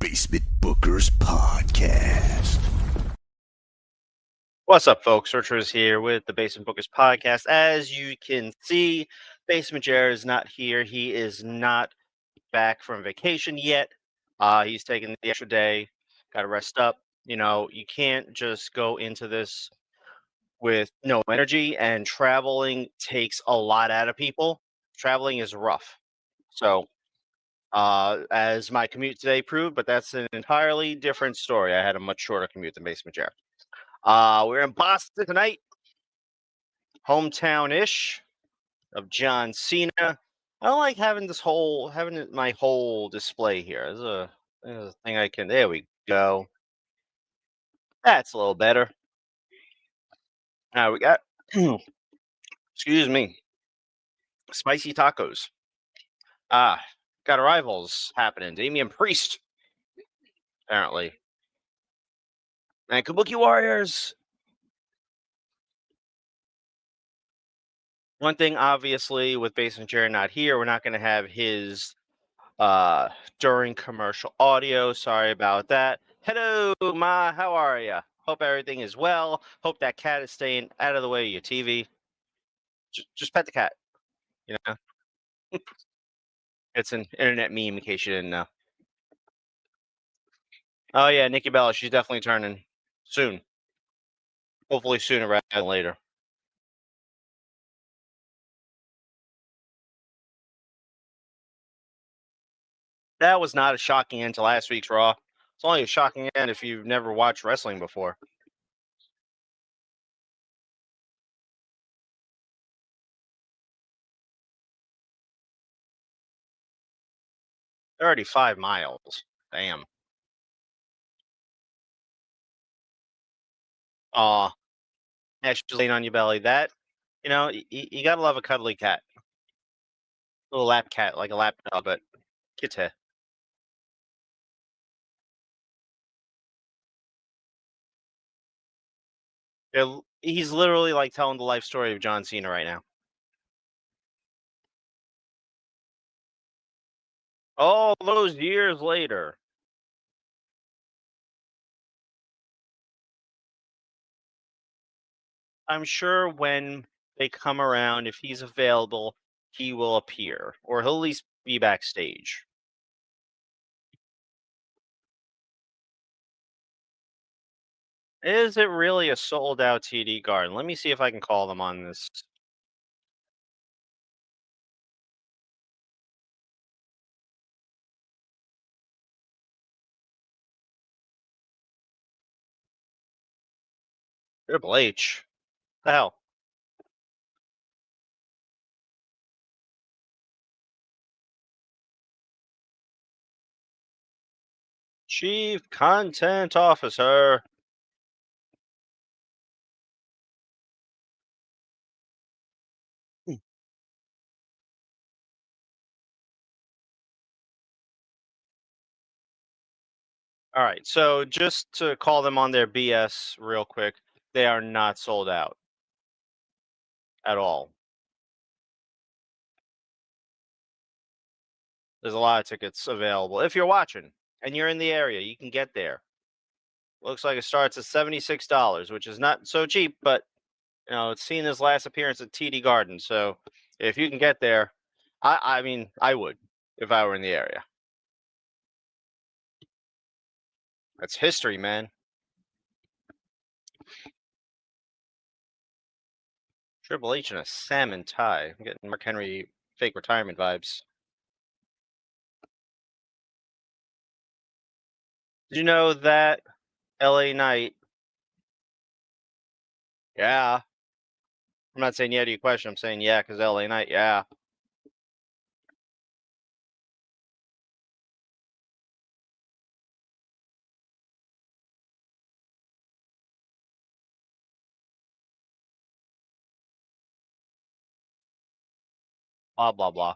Basement Bookers Podcast. What's up, folks? Searchers here with the Basement Bookers Podcast. As you can see, Basement Jer is not here. He is not back from vacation yet. He's taking the extra day. Got to rest up. You know, you can't just go into this with no energy, and traveling takes a lot out of people. Traveling is rough. So, as my commute today proved, but that's an entirely different story. I had a much shorter commute than Basement Jer. We're in Boston tonight, hometown-ish of John Cena. I don't like having my whole display here. There's a thing I can. There we go. That's a little better. Now we got, excuse me, spicy tacos. Got arrivals happening. Damian Priest, apparently, and Kabuki Warriors. One thing, obviously, with Basement Jer not here, we're not going to have his during commercial audio. Sorry about that. Hello, Ma. How are you? Hope everything is well. Hope that cat is staying out of the way of your TV. Just pet the cat. You know, it's an internet meme in case you didn't know. Oh yeah, Nikki Bella. She's definitely turning soon. Hopefully sooner rather than later. That was not a shocking end to last week's Raw. It's only a shocking end if you've never watched wrestling before. They're already 5 miles. Damn. Aw. Yeah, she's laying on your belly. That, you gotta love a cuddly cat. Little lap cat, like a lap dog, but kitty. He's literally like telling the life story of John Cena right now. All those years later. I'm sure when they come around, if he's available, he will appear, or he'll at least be backstage. Is it really a sold out TD Garden? Let me see if I can call them on this. Triple H. The hell? Chief Content Officer. All right, so just to call them on their BS real quick, they are not sold out at all. There's a lot of tickets available. If you're watching and you're in the area, you can get there. Looks like it starts at $76, which is not so cheap, but it's Cena's last appearance at TD Garden. So if you can get there, I mean, I would if I were in the area. That's history, man. Triple H in a salmon tie. I'm getting Mark Henry fake retirement vibes. Did you know that LA Knight? Yeah. I'm not saying yeah to your question. I'm saying yeah because LA Knight, yeah. Blah, blah, blah.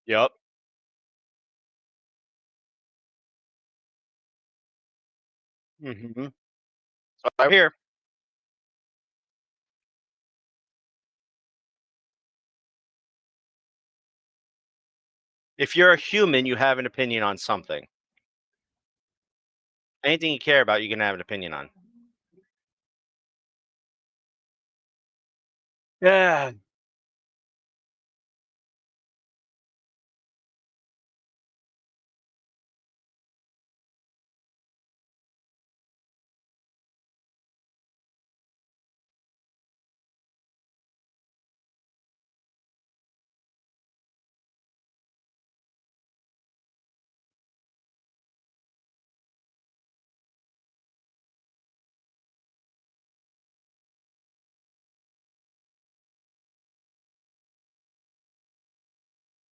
Yep. Mm-hmm. So I'm here. If you're a human, you have an opinion on something. Anything you care about, you can have an opinion on. Yeah.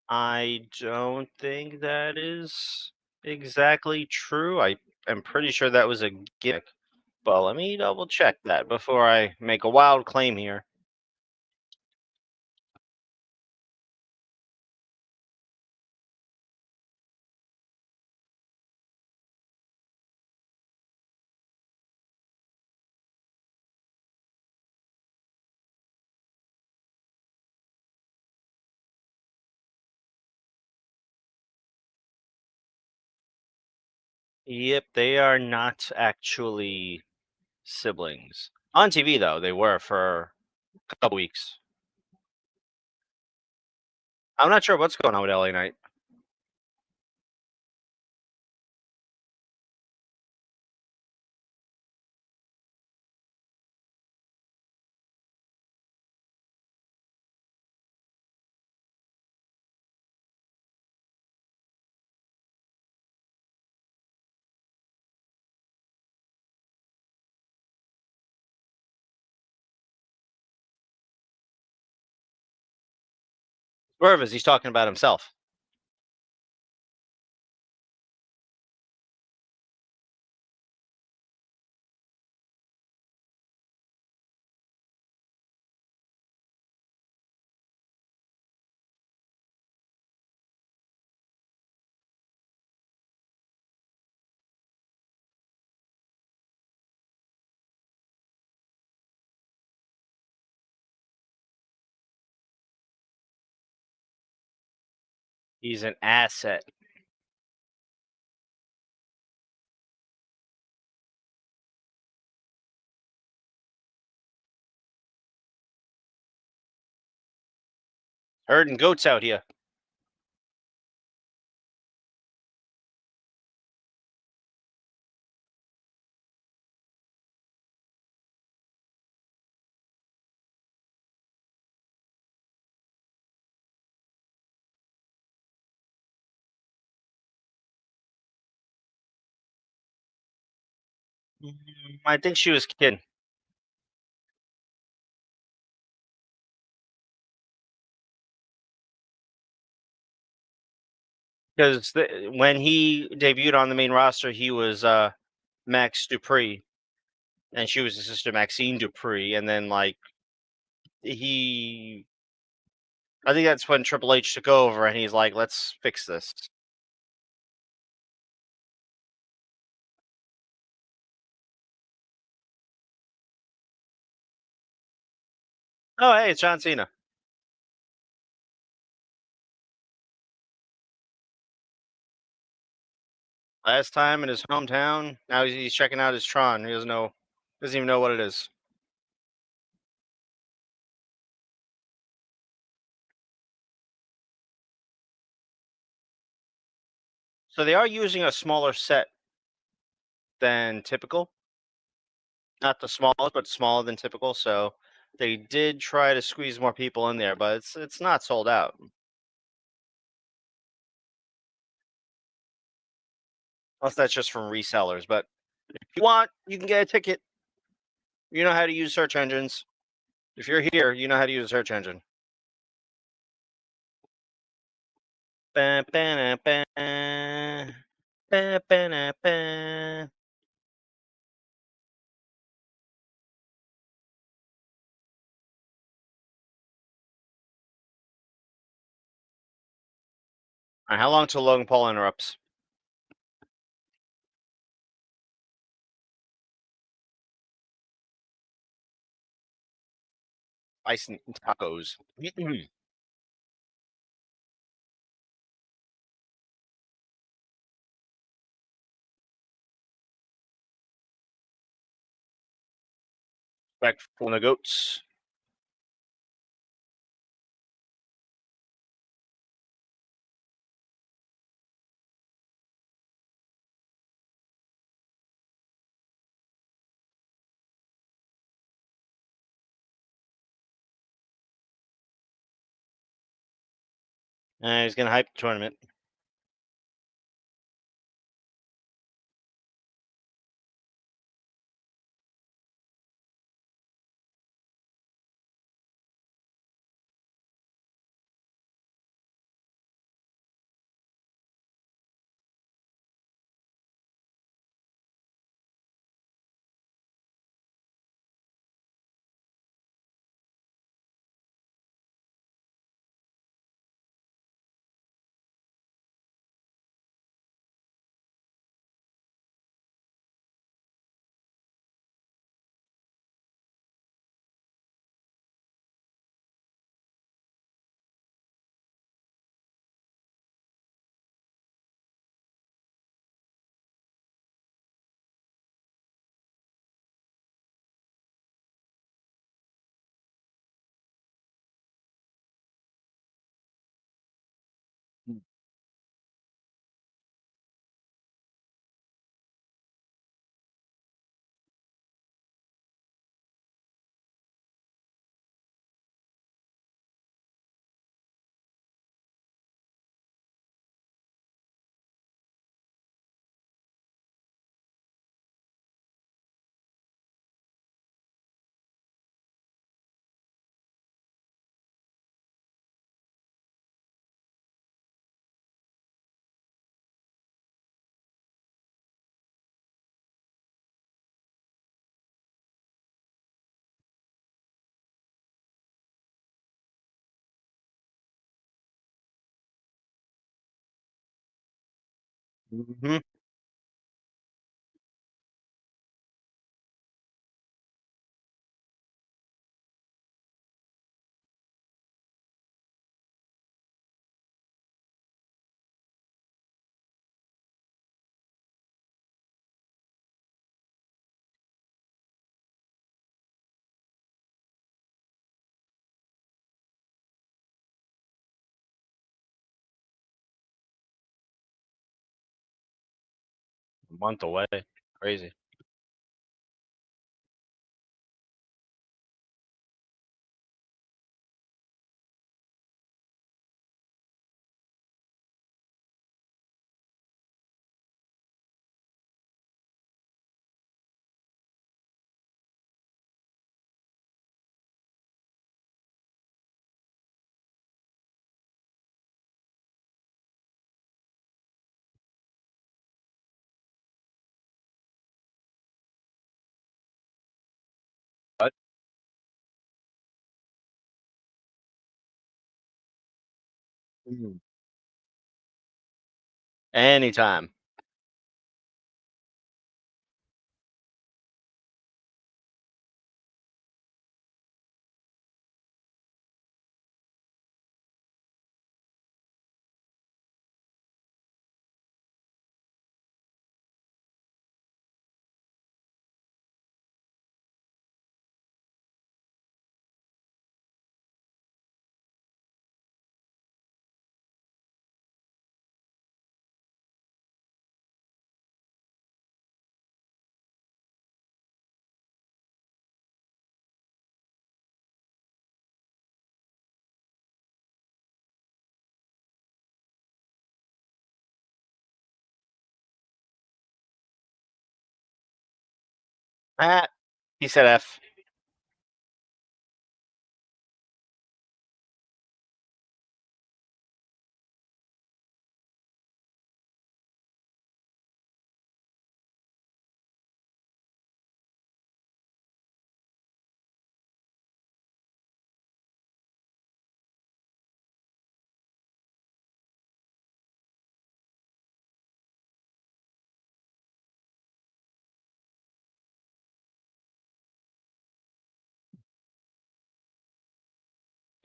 I don't think that is exactly true. I am pretty sure that was a gimmick. But let me double check that before I make a wild claim here. Yep, they are not actually siblings. On TV, though, they were for a couple weeks. I'm not sure what's going on with LA Knight. Swerve is he's talking about himself. He's an asset. Herding goats out here. I think she was kidding because when he debuted on the main roster, he was Max Dupree, and she was his sister Maxine Dupree, and then like he, I think that's when Triple H took over, and he's like, "Let's fix this." Oh, hey, it's John Cena. Last time in his hometown. Now he's checking out his Tron. He doesn't even know what it is. So they are using a smaller set than typical. Not the smallest, but smaller than typical. So they did try to squeeze more people in there, but it's not sold out. Unless that's just from resellers. But if you want, you can get a ticket. You know how to use search engines. If you're here, you know how to use a search engine. Ba, ba, na, ba. Ba, ba, na, ba. All right, how long till Logan Paul interrupts? Bison tacos. Respectful the goats. And he's gonna hype the tournament. Mm-hmm. A month away. Crazy. But anytime. Ah, he said F.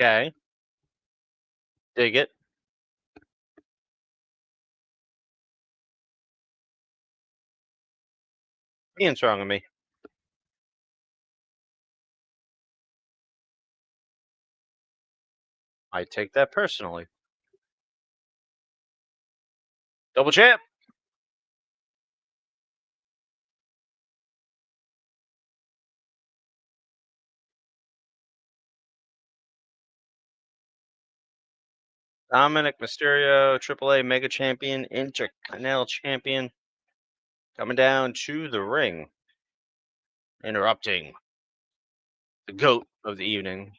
Okay. Dig it. Being strong on me. I take that personally. Double champ. Dominic Mysterio, AAA Mega Champion, Intercontinental Champion, coming down to the ring, interrupting the GOAT of the evening.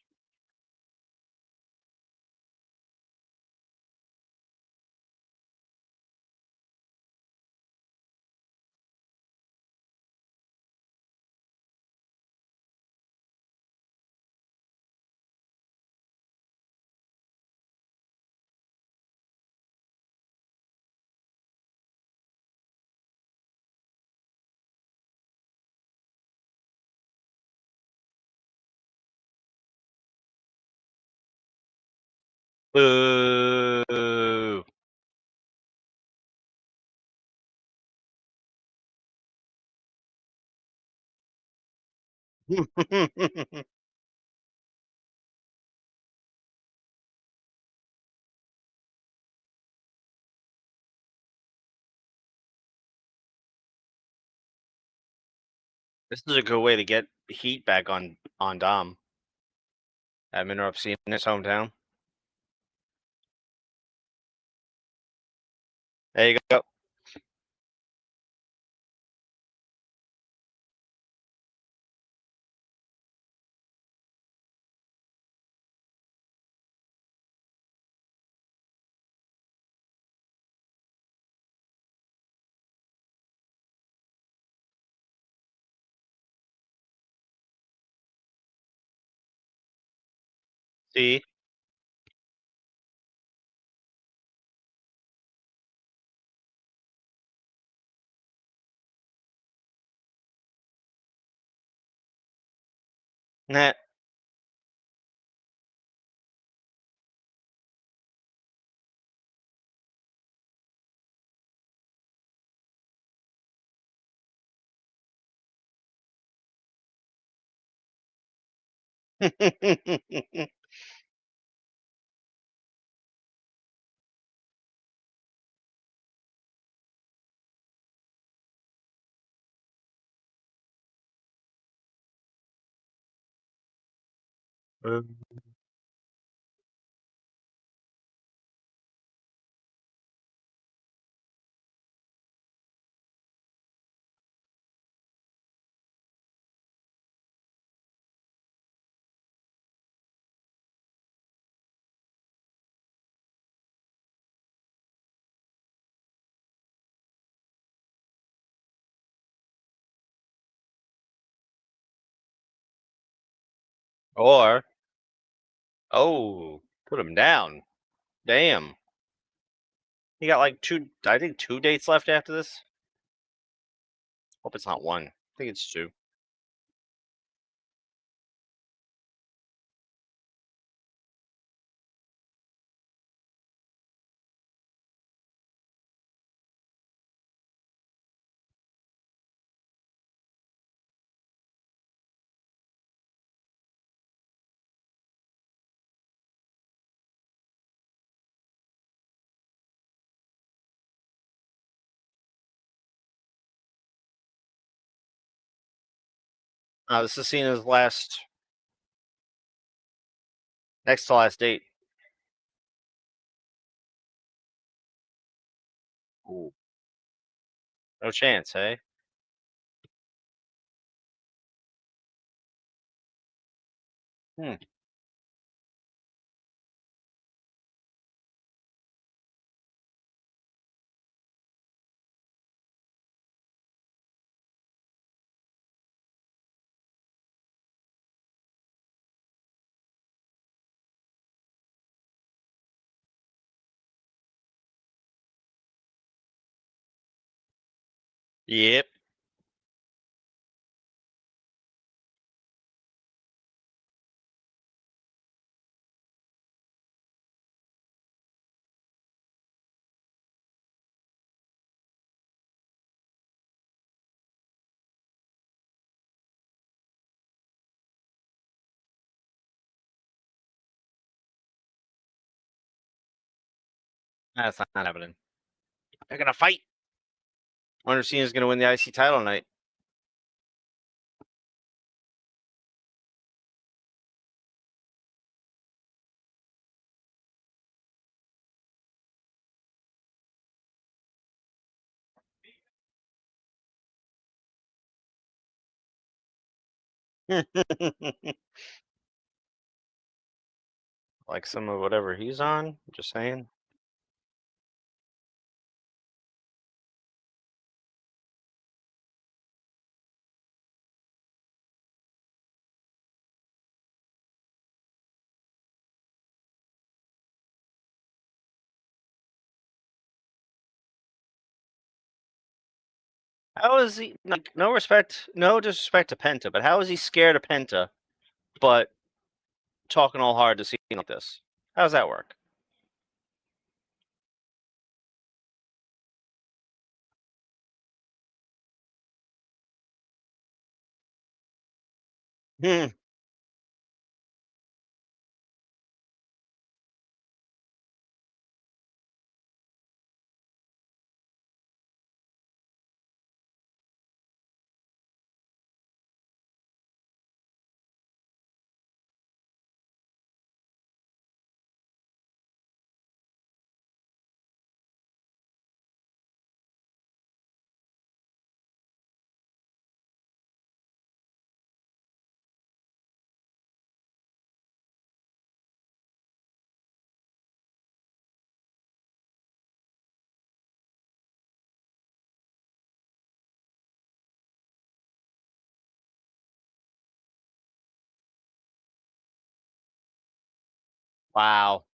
Boo! This is a good way to get heat back on Dom. Have him interrupt Cena in his hometown. There you go. See, nah. Or put him down. Damn. He got like I think 2 dates left after this. Hope it's not one. I think it's two. This is Cena's next to last date. Ooh. No chance, hey? Hmm. Yep. That's not happening. They're gonna fight. Wonder if Cena's gonna win the IC title tonight. Like some of whatever he's on. Just saying. How is he like no respect, no disrespect to Penta, but how is he scared of Penta, but talking all hard to Cena like this? How does that work? Hmm. Wow.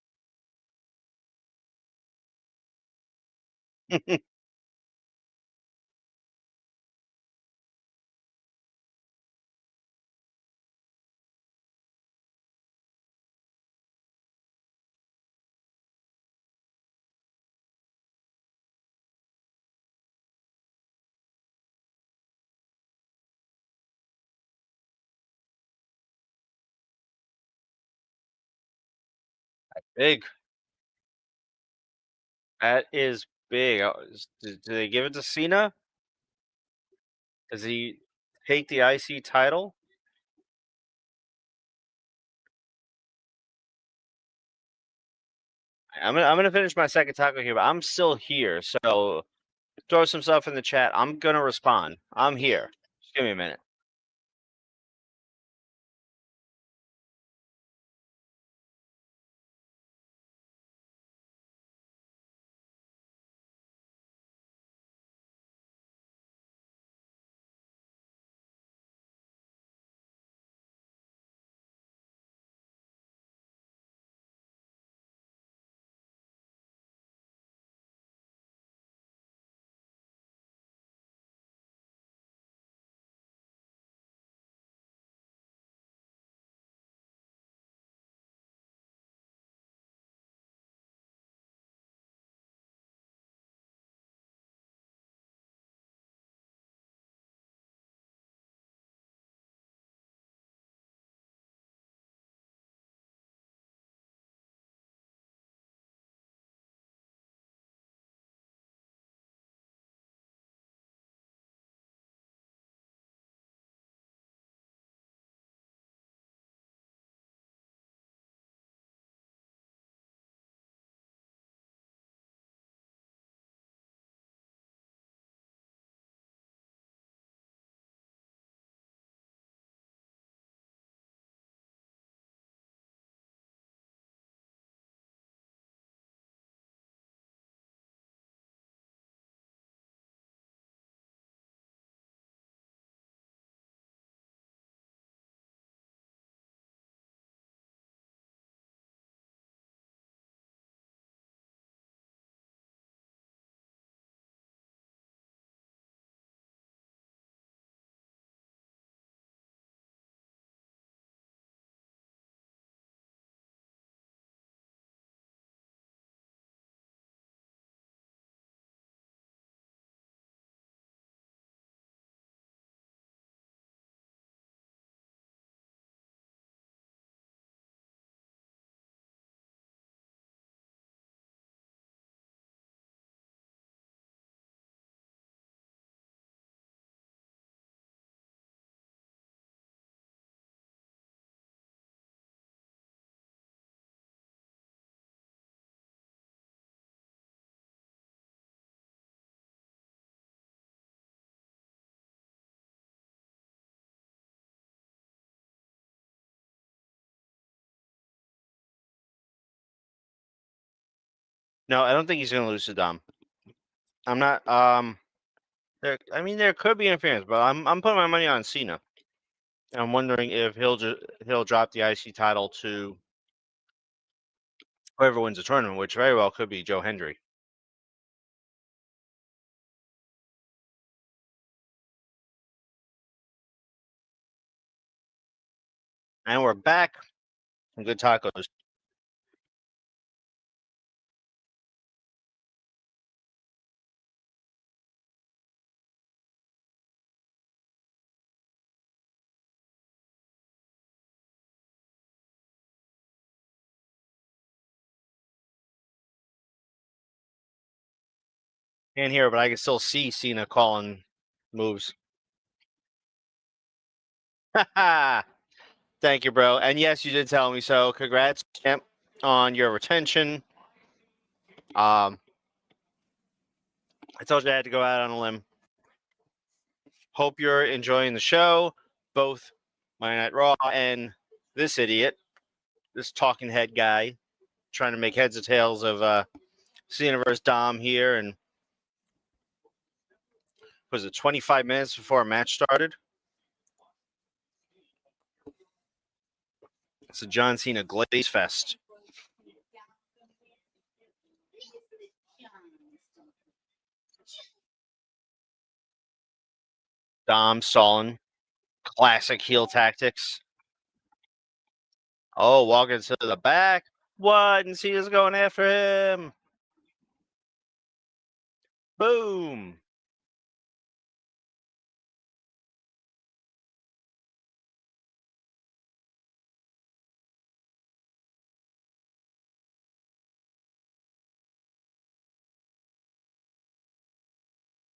Big. That is big. Do they give it to Cena? Does he take the IC title? I'm gonna finish my second taco here, but I'm still here. So throw some stuff in the chat. I'm gonna respond. I'm here. Just give me a minute. No, I don't think he's going to lose to Dom. I'm not. There. I mean, there could be interference, but I'm putting my money on Cena. I'm wondering if he'll drop the IC title to whoever wins the tournament, which very well could be Joe Hendry. And we're back. Some good tacos. Can't hear, but I can still see Cena calling moves. Thank you, bro. And yes, you did tell me so. Congrats, champ, on your retention. I told you I had to go out on a limb. Hope you're enjoying the show, both Monday Night Raw and this idiot, this talking head guy, trying to make heads or tails of Cena versus Dom here. And was it 25 minutes before a match started? It's a John Cena Glaze Fest. Dom stalling, classic heel tactics. Oh, walking to the back. What? And Cena's going after him. Boom.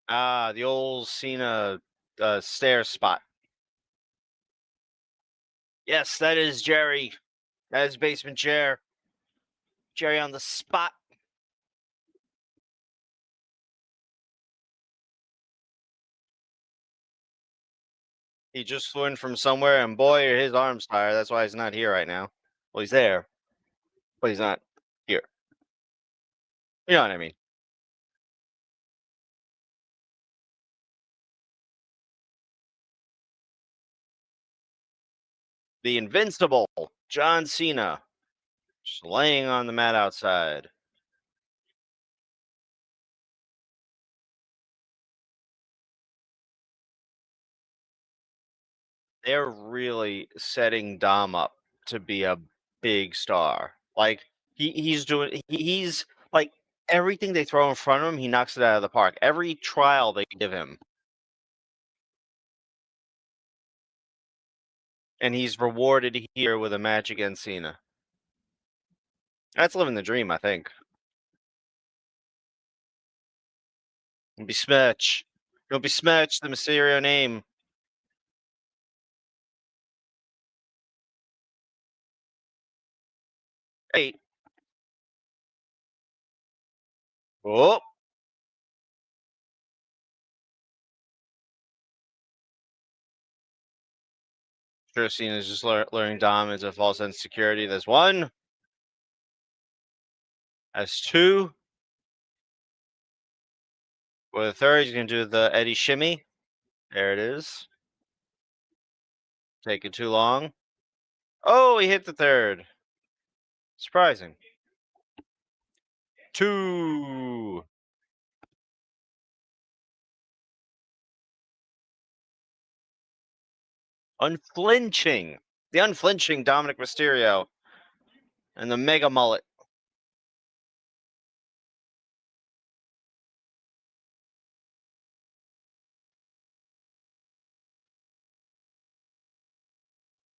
The old Cena stair spot. Yes, that is Jerry. That is Basement Jer. Jerry on the spot. He just flew in from somewhere, and boy, are his arms tired. That's why he's not here right now. Well, he's there, but he's not here. You know what I mean? The invincible John Cena just laying on the mat outside. They're really setting Dom up to be a big star. Like he's like everything they throw in front of him, he knocks it out of the park. Every trial they give him, and he's rewarded here with a match against Cena. That's living the dream, I think. Don't be smirch. Don't be smirch the Mysterio name. Hey. Oh. Sure, Cena's just learning Dom is a false sense of security. That's one. That's two. With a third, he's gonna do the Eddie shimmy. There it is. Taking too long. Oh, he hit the third. Surprising. Two. Unflinching. The unflinching Dominic Mysterio. And the mega mullet.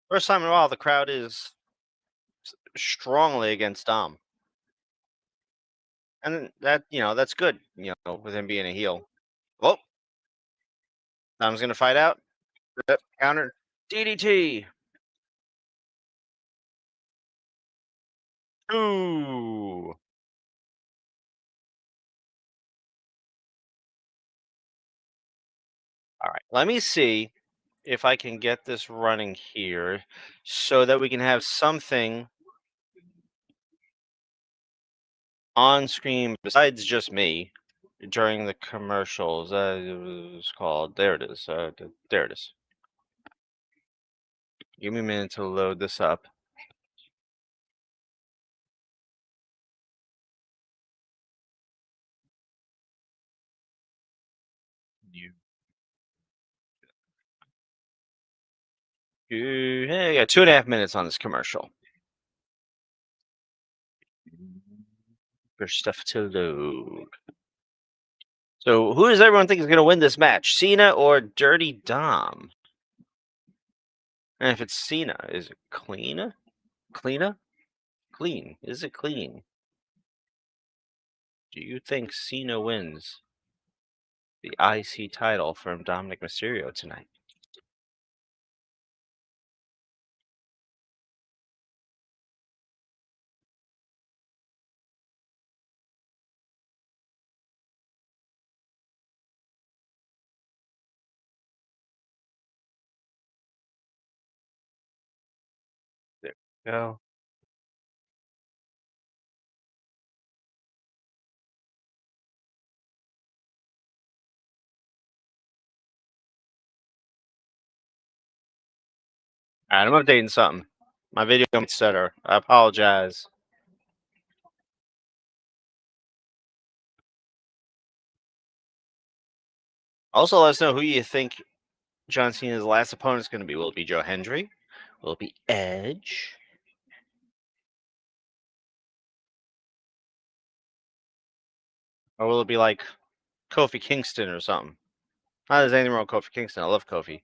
First time in a while, the crowd is strongly against Dom. And that, that's good, with him being a heel. Oh, Dom's going to fight out. Yep, counter. DDT. Ooh. All right. Let me see if I can get this running here so that we can have something on screen besides just me during the commercials. It was called. There it is. There it is. Give me a minute to load this up. You. Hey, I got 2.5 minutes on this commercial. For stuff to load. So, who does everyone think is going to win this match? Cena or Dirty Dom? And if it's Cena, is it clean? Clean? Clean. Is it clean? Do you think Cena wins the IC title from Dominic Mysterio tonight? There we go. All right, I'm updating something. My video might stutter. I apologize. Also, let us know who you think John Cena's last opponent is going to be. Will it be Joe Hendry? Will it be Edge? Or will it be like Kofi Kingston or something? Not there's anything wrong with Kofi Kingston. I love Kofi.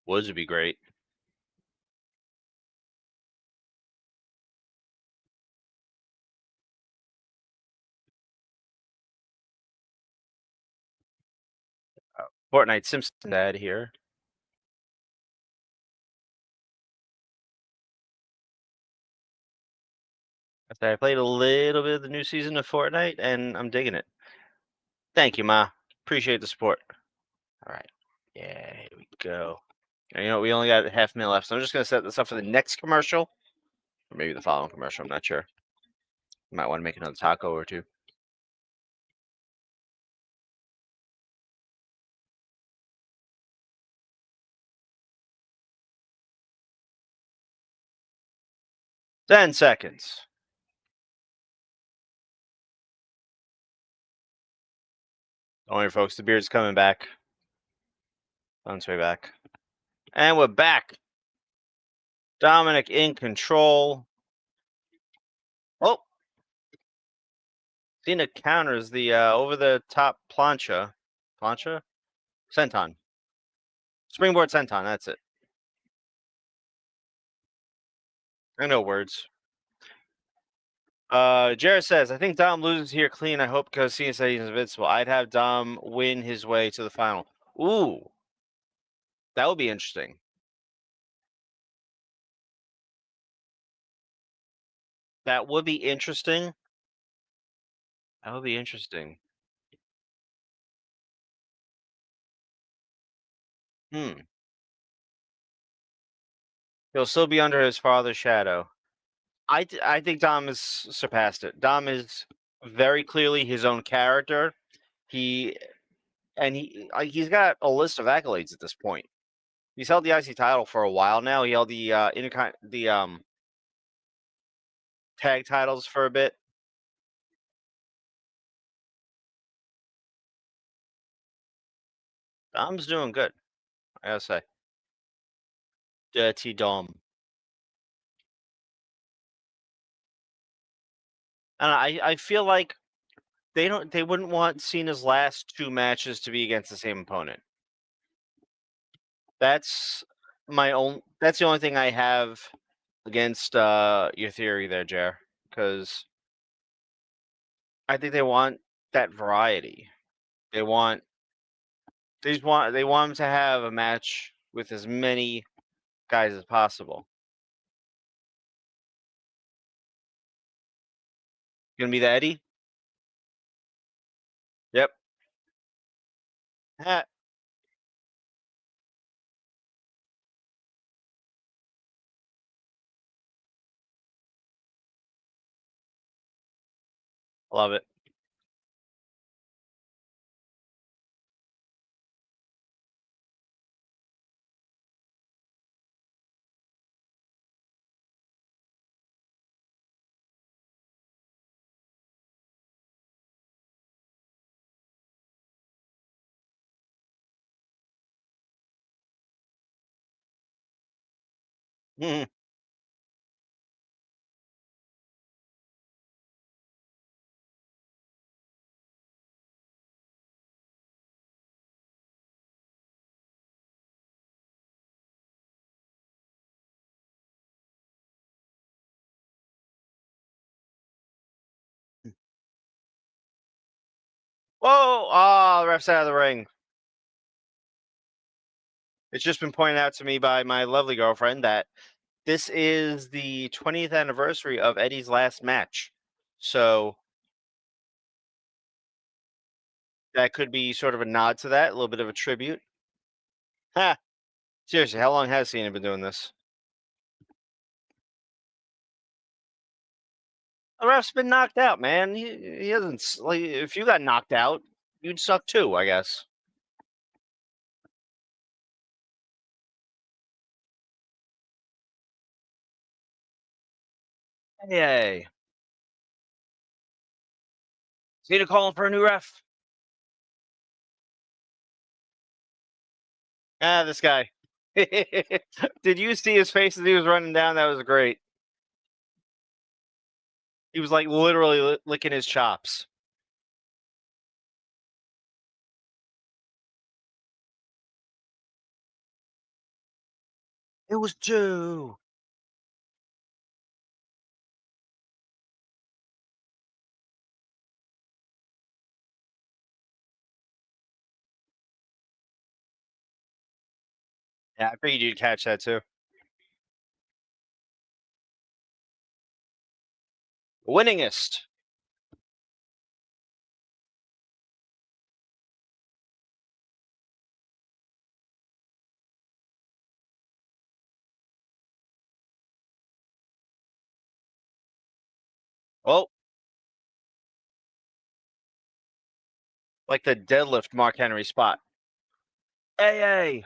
Woods would be great. Fortnite Simpson dad here. I played a little bit of the new season of Fortnite, and I'm digging it. Thank you, Ma. Appreciate the support. All right. Yeah, here we go. And, we only got half a minute left, so I'm just going to set this up for the next commercial. Or maybe the following commercial. I'm not sure. Might want to make another taco or two. Ten seconds. Don't worry, folks. The beard's coming back. On its way back. And we're back. Dominic in control. Oh. Cena counters the over-the-top plancha. Plancha? Senton. Springboard senton. That's it. I know words. Jared says, I think Dom loses here clean. I hope because Cena said he's invincible. I'd have Dom win his way to the final. Ooh. That would be interesting. That would be interesting. That would be interesting. He'll still be under his father's shadow. I think Dom has surpassed it. Dom is very clearly his own character. He's got a list of accolades at this point. He's held the IC title for a while now. He held the tag titles for a bit. Dom's doing good, I gotta say. Dirty Dom. And I feel like they wouldn't want Cena's last two matches to be against the same opponent. That's that's the only thing I have against your theory there, Jer. Because I think they want that variety. They want they want him to have a match with as many guys as possible. Gonna be the Eddie? Yep. Ha- Love it. Mhm. Whoa! Ah, the ref's out of the ring. It's just been pointed out to me by my lovely girlfriend that this is the 20th anniversary of Eddie's last match. So that could be sort of a nod to that, a little bit of a tribute. Ha! Seriously, how long has Cena been doing this? The ref's been knocked out, man. He hasn't. Like, if you got knocked out, you'd suck too, I guess. Yay. Cena calling for a new ref. Ah, this guy. Did you see his face as he was running down? That was great. He was like literally licking his chops. It was two. Yeah, I figured you'd catch that too. Winningest. Oh, like the deadlift Mark Henry spot. Hey,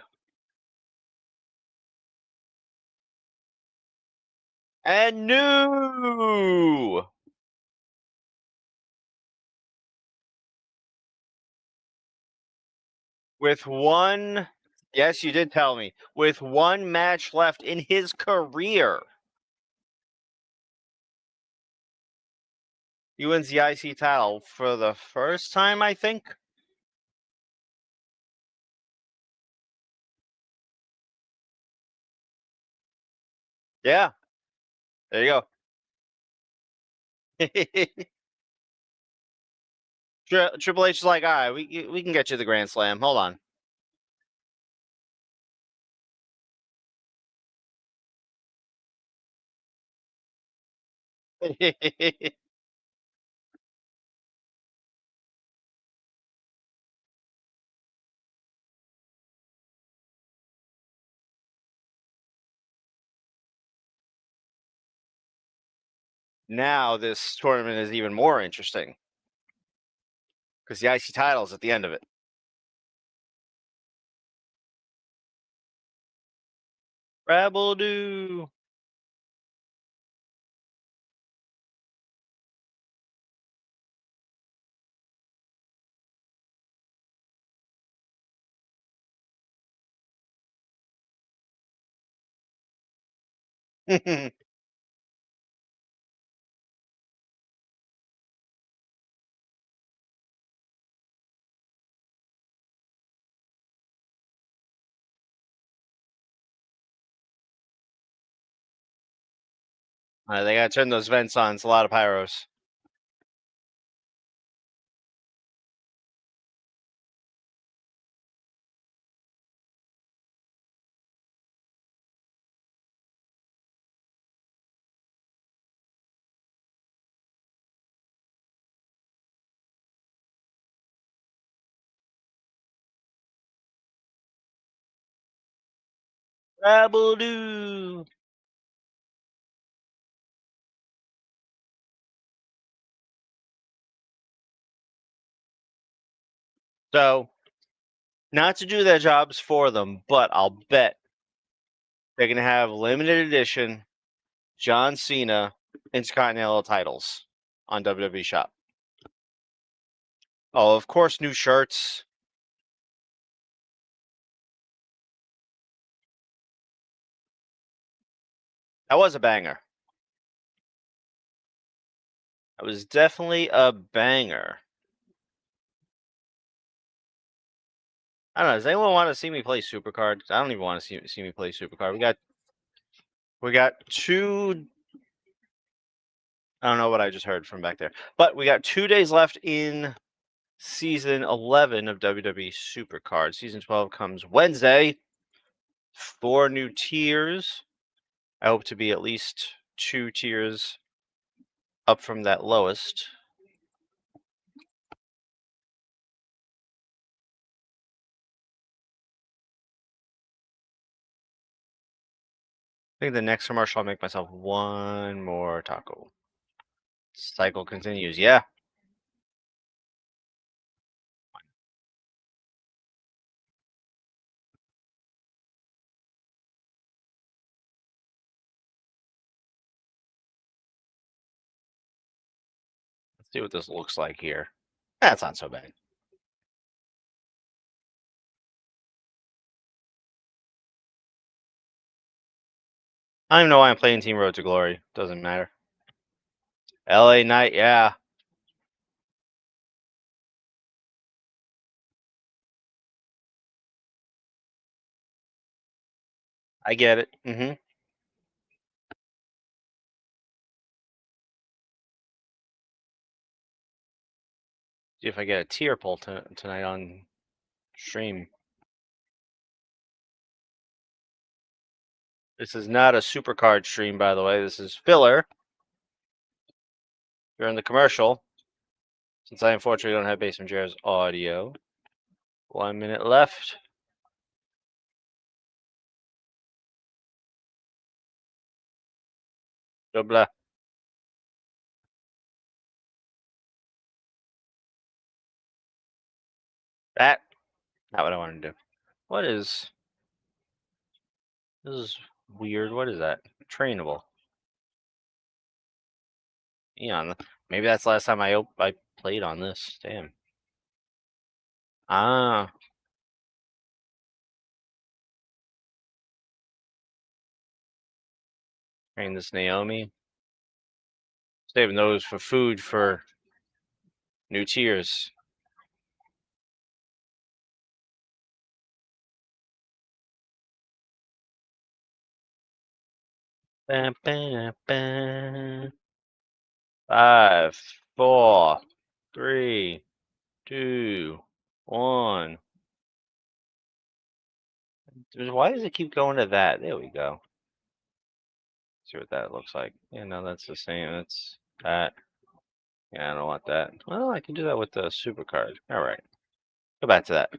and new with one. Yes, you did tell me. With one match left in his career, he wins the IC title for the first time, I think. Yeah, there you go. Triple H is like, all right, we can get you the Grand Slam. Hold on. Now this tournament is even more interesting because the IC title is at the end of it. Rabble do. They got to turn those vents on. It's a lot of pyros. Rabble do. So, not to do their jobs for them, but I'll bet they're going to have limited edition John Cena Intercontinental titles on WWE Shop. Oh, of course, new shirts. That was a banger. That was definitely a banger. I don't know. Does anyone want to see me play Supercard? I don't even want to see me play Supercard. We got two. I don't know what I just heard from back there, but we got 2 days left in season 11 of WWE Supercard. Season 12 comes Wednesday. 4 new tiers. I hope to be at least 2 tiers up from that lowest. I think the next commercial I'll make myself one more taco. Cycle continues. Yeah. Let's see what this looks like here. That's not so bad. I don't even know why I'm playing Team Road to Glory. Doesn't matter. LA Knight, yeah. I get it. See if I get a tier pull tonight on stream. This is not a supercard stream, by the way. This is filler during the commercial. Since I unfortunately don't have Basement Jer's audio. 1 minute left. Blah blah. That not what I wanted to do. What is this is weird. What is that? Trainable. Yeah, maybe that's the last time I played on this. Damn. Ah, train this Naomi. Saving those for food for new tiers. Bam, bam, bam. 5, 4, 3, 2, 1. Why does it keep going to that? There we go. See what that looks like. Yeah, no, that's the same. That's that. Yeah, I don't want that. Well, I can do that with the super card. All right. Go back to that.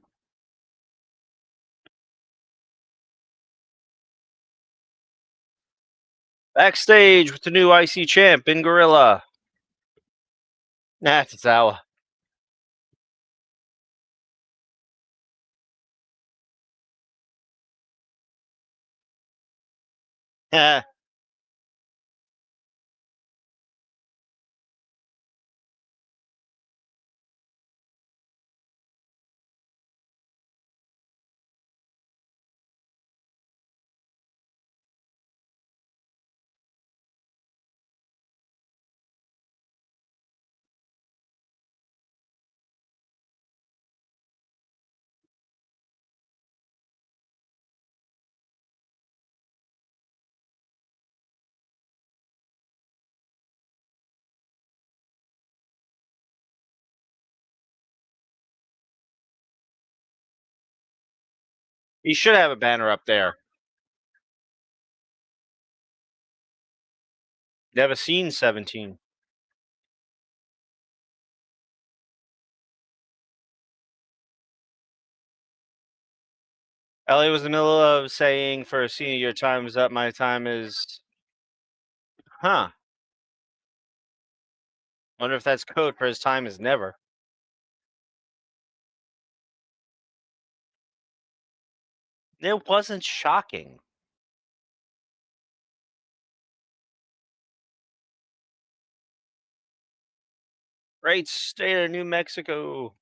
Backstage with the new IC champ in Gorilla. Nah, it's Tozawa. Yeah. He should have a banner up there. Never seen 17. Ellie was in the middle of saying for senior your time is up, my time is. Huh. Wonder if that's code for his time is never. It wasn't shocking. Great state of New Mexico.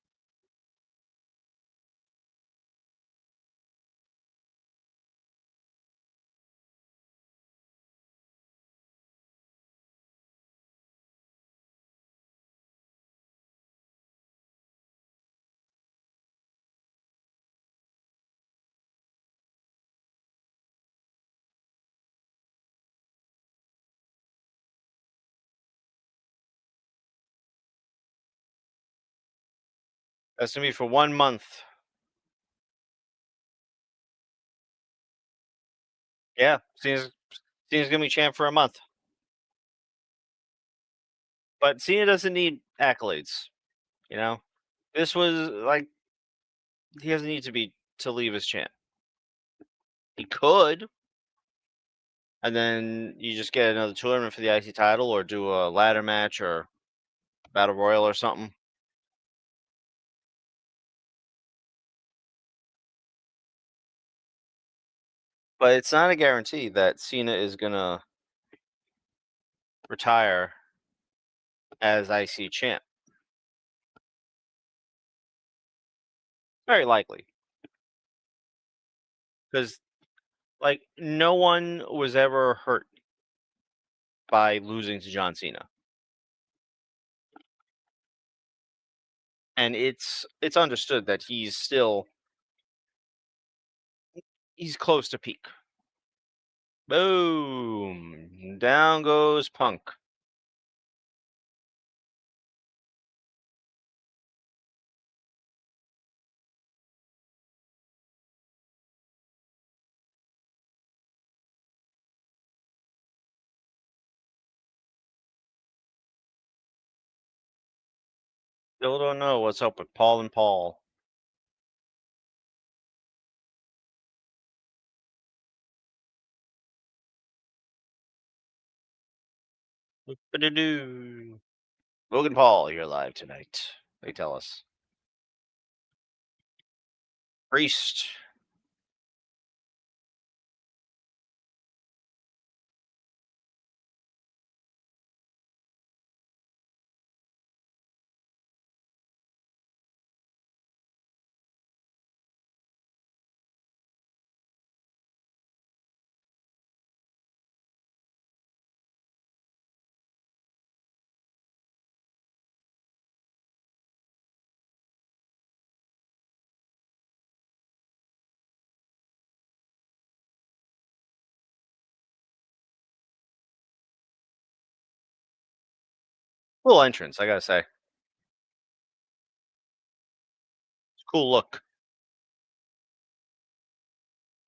That's gonna be for 1 month. Yeah, Cena's gonna be champ for a month. But Cena doesn't need accolades. You know, this was like he doesn't need to be to leave as champ. He could, and then you just get another tournament for the IC title, or do a ladder match or battle royal or something. But it's not a guarantee that Cena is gonna retire as IC champ. Very likely, because like no one was ever hurt by losing to John Cena, and it's understood that he's close to peak. Boom, down goes Punk. Still don't know what's up with Paul and Paul. Whoop-a-doo-doo. Logan Paul, you're live tonight. They tell us. Priest. Cool entrance, I gotta say. Cool look.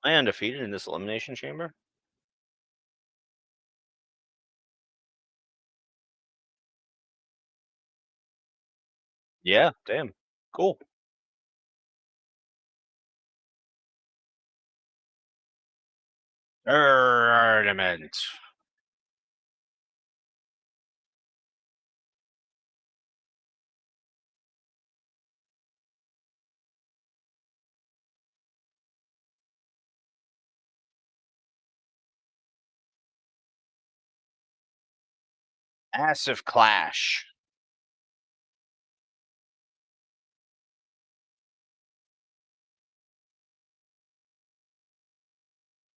Am I undefeated in this elimination chamber? Yeah, damn. Cool. Tournament. Massive clash.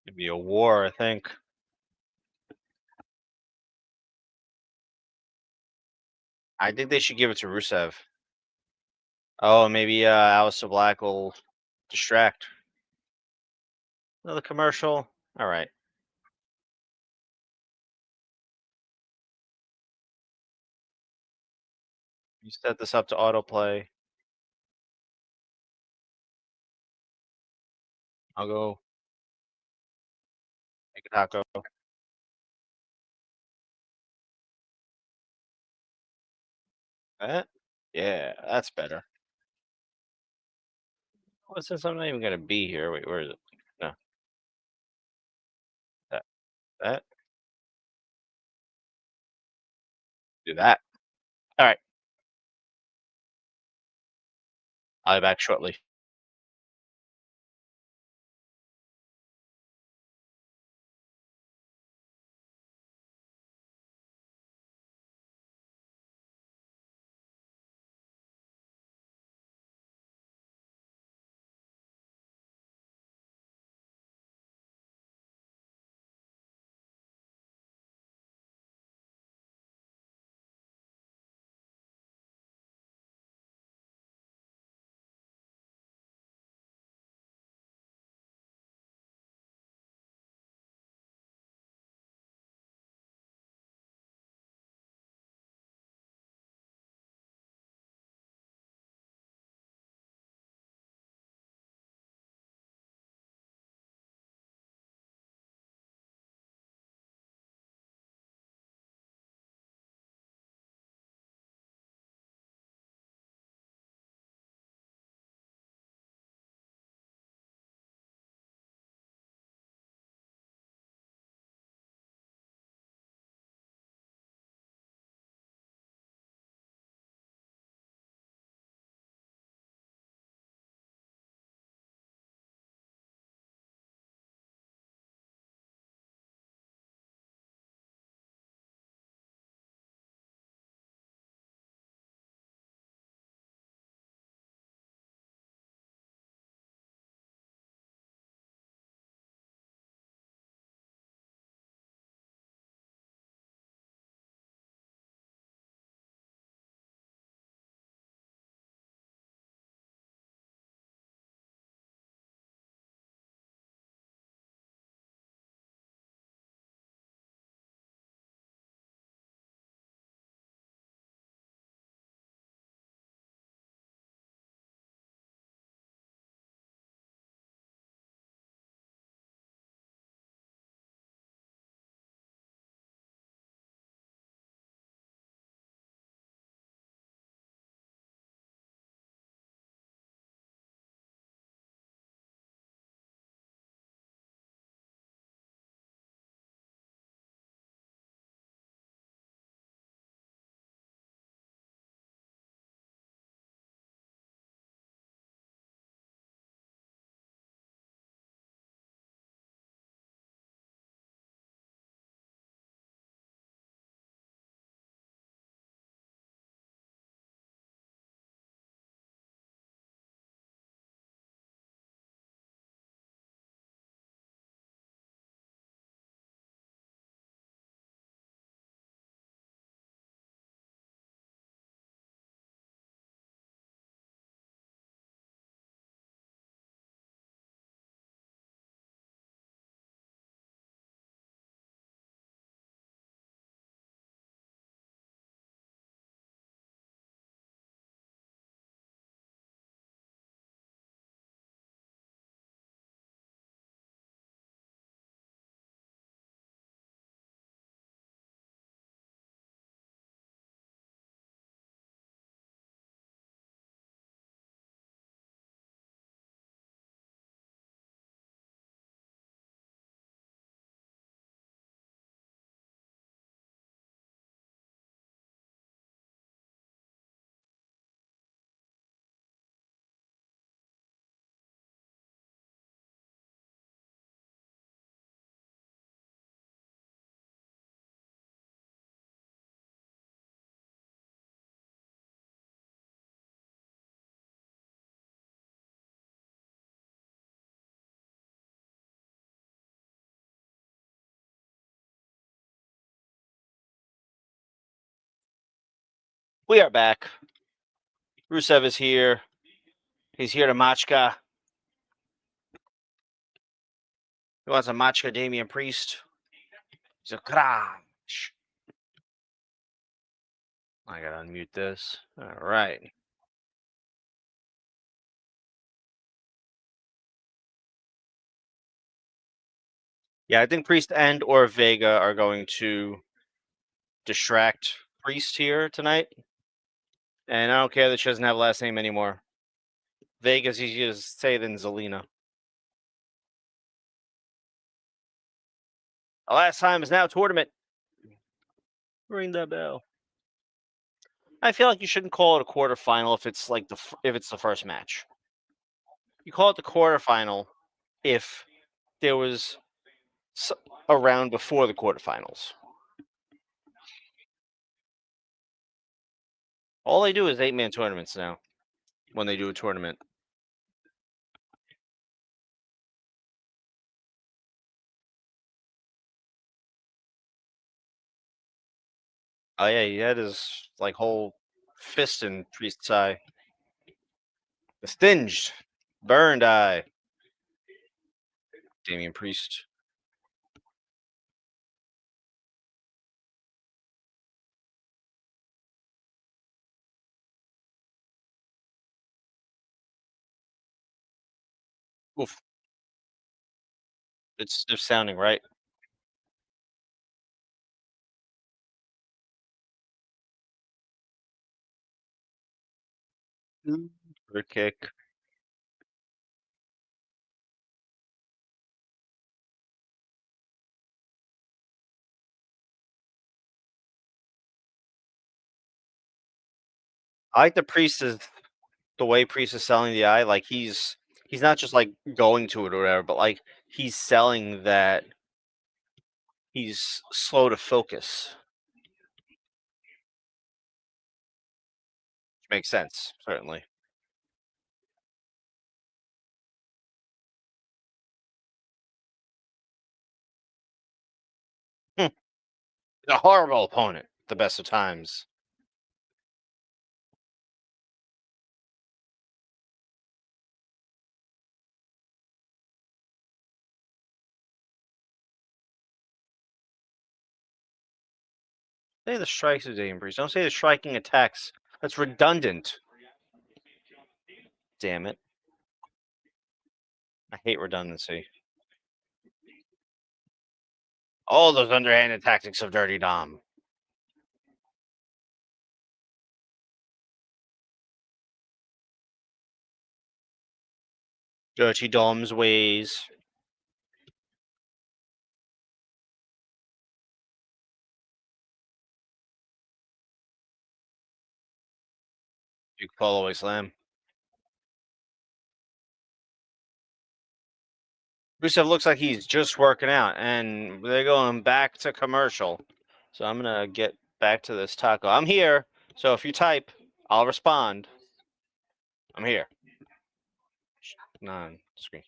It'd be a war, I think. I think they should give it to Rusev. Oh, maybe Aleister Black will distract. Another commercial. All right. You set this up to autoplay. I'll go make a taco. That? Yeah, that's better. Well, since I'm not even gonna be here, wait, where is it? No, that, that, do that. All right, I'll be back shortly. We are back. Rusev is here. He's here to Machka. He wants a Machka Damian Priest. He's a crash. I gotta unmute this. All right. Yeah, I think Priest and or Vega are going to distract Priest here tonight. And I don't care that she doesn't have a last name anymore. Vega's easier to say than Zelina. The last time is now tournament. Ring the bell. I feel like you shouldn't call it a quarterfinal if it's like if it's the first match. You call it the quarterfinal if there was a round before the quarterfinals. All they do is 8-man tournaments now when they do a tournament. Oh yeah, he had his like whole fist in Priest's eye. The stinged, burned eye. Damian Priest. Oof. It's stiff sounding, right? Good kick. I like the way Priest is selling the eye. Like he's not just like going to it or whatever, but like he's selling that he's slow to focus. Which makes sense, certainly. Hmm. A horrible opponent, the best of times. Say the strikes of Damian Priest. Don't say the striking attacks. That's redundant. Damn it. I hate redundancy. All those underhanded tactics of Dirty Dom. Dirty Dom's ways. Big follow slam. Rusev looks like he's just working out, and they're going back to commercial. So I'm gonna get back to this taco. I'm here, so if you type, I'll respond. I'm here. Non screen.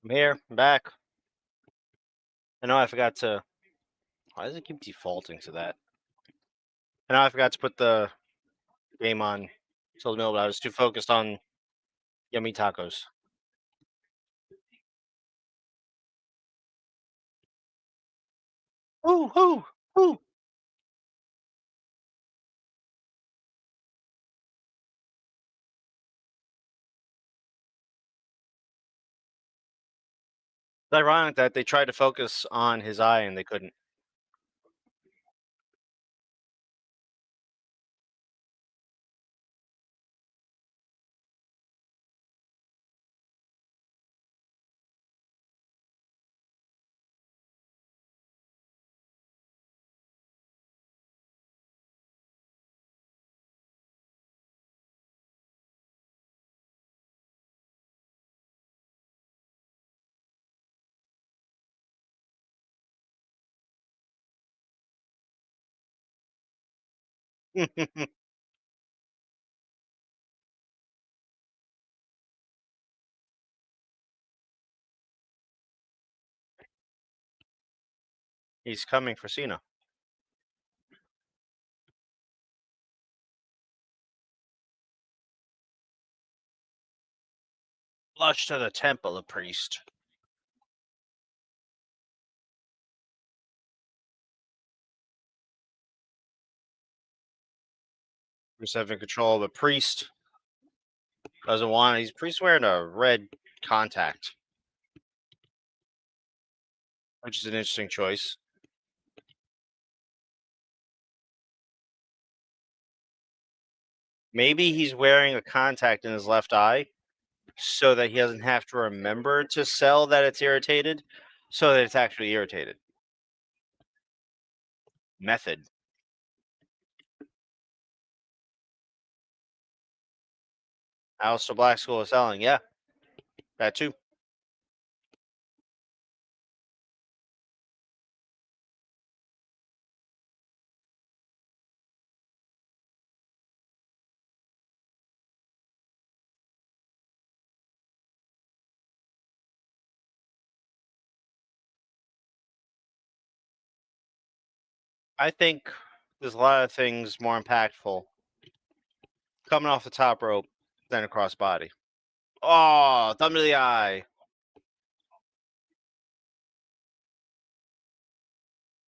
I'm here. I'm back. I know I forgot to. Why does it keep defaulting to that? I know I forgot to put the game on till the middle, but I was too focused on yummy tacos. Woo, woo, woo. It's ironic that they tried to focus on his eye and they couldn't. He's coming for Cena. Flush to the temple, a priest. Rusev in control of a priest. Doesn't want it. He's priest wearing a red contact, which is an interesting choice. Maybe he's wearing a contact in his left eye so that he doesn't have to remember to sell that it's irritated, so that it's actually irritated. Method. Alistair Black School is selling. Yeah, that too. I think there's a lot of things more impactful coming off the top rope than a crossbody. Oh, thumb to the eye.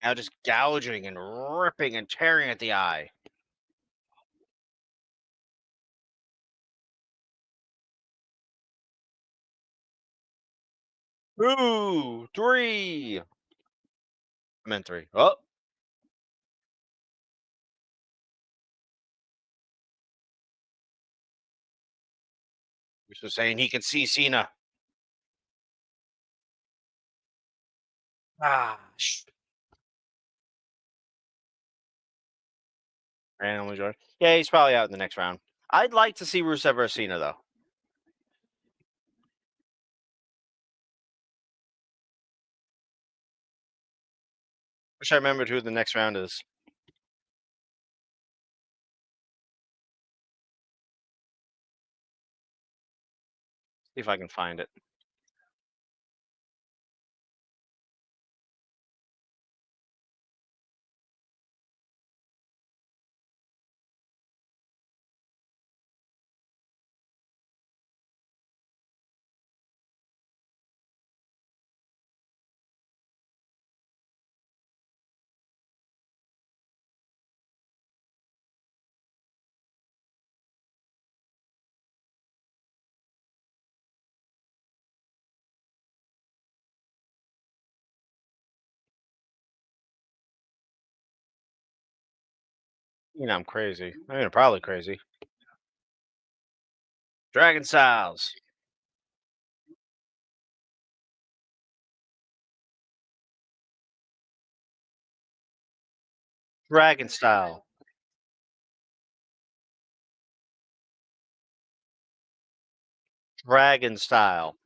Now just gouging and ripping and tearing at the eye. Two, three. I meant three. Oh, this was saying he can see Cena. Ah, randomly joined. Yeah, he's probably out in the next round. I'd like to see Rusev versus Cena though. Wish I remembered who the next round is. See if I can find it. You know I'm crazy. I mean, I'm probably crazy. Dragon Styles. Dragon Style. Dragon Style.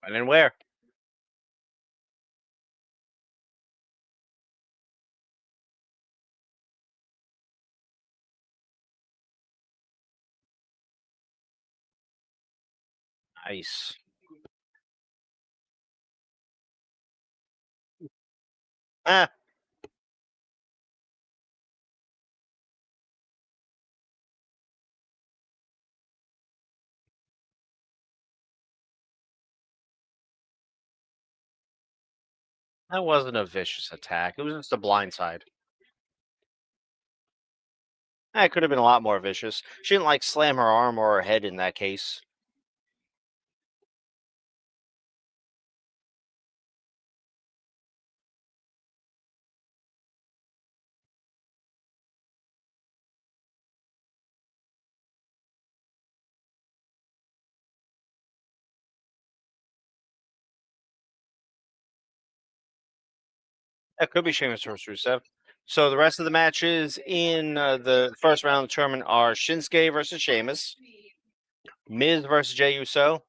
When and where? Nice. Ah, that wasn't a vicious attack. It was just a blind side. That could have been a lot more vicious. She didn't like slam her arm or her head in that case. That could be Sheamus versus Rusev. So the rest of the matches in the first round of the tournament are Shinsuke versus Sheamus, Miz versus Jey Uso,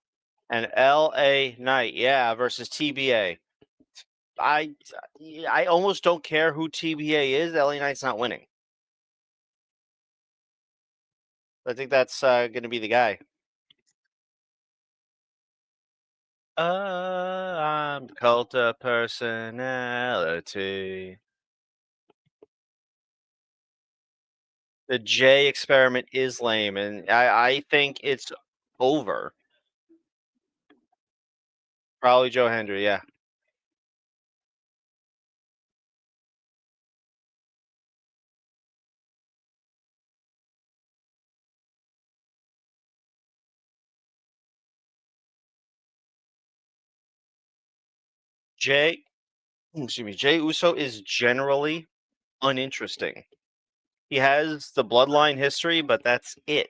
and L.A. Knight, yeah, versus TBA. I I almost don't care who TBA is. LA Knight's not winning. I think that's going to be the guy. I'm the cult of personality. The J experiment is lame, and I think it's over. Probably Joe Hendry, yeah. Jay, excuse me, Jay Uso is generally uninteresting. He has the bloodline history, but that's it.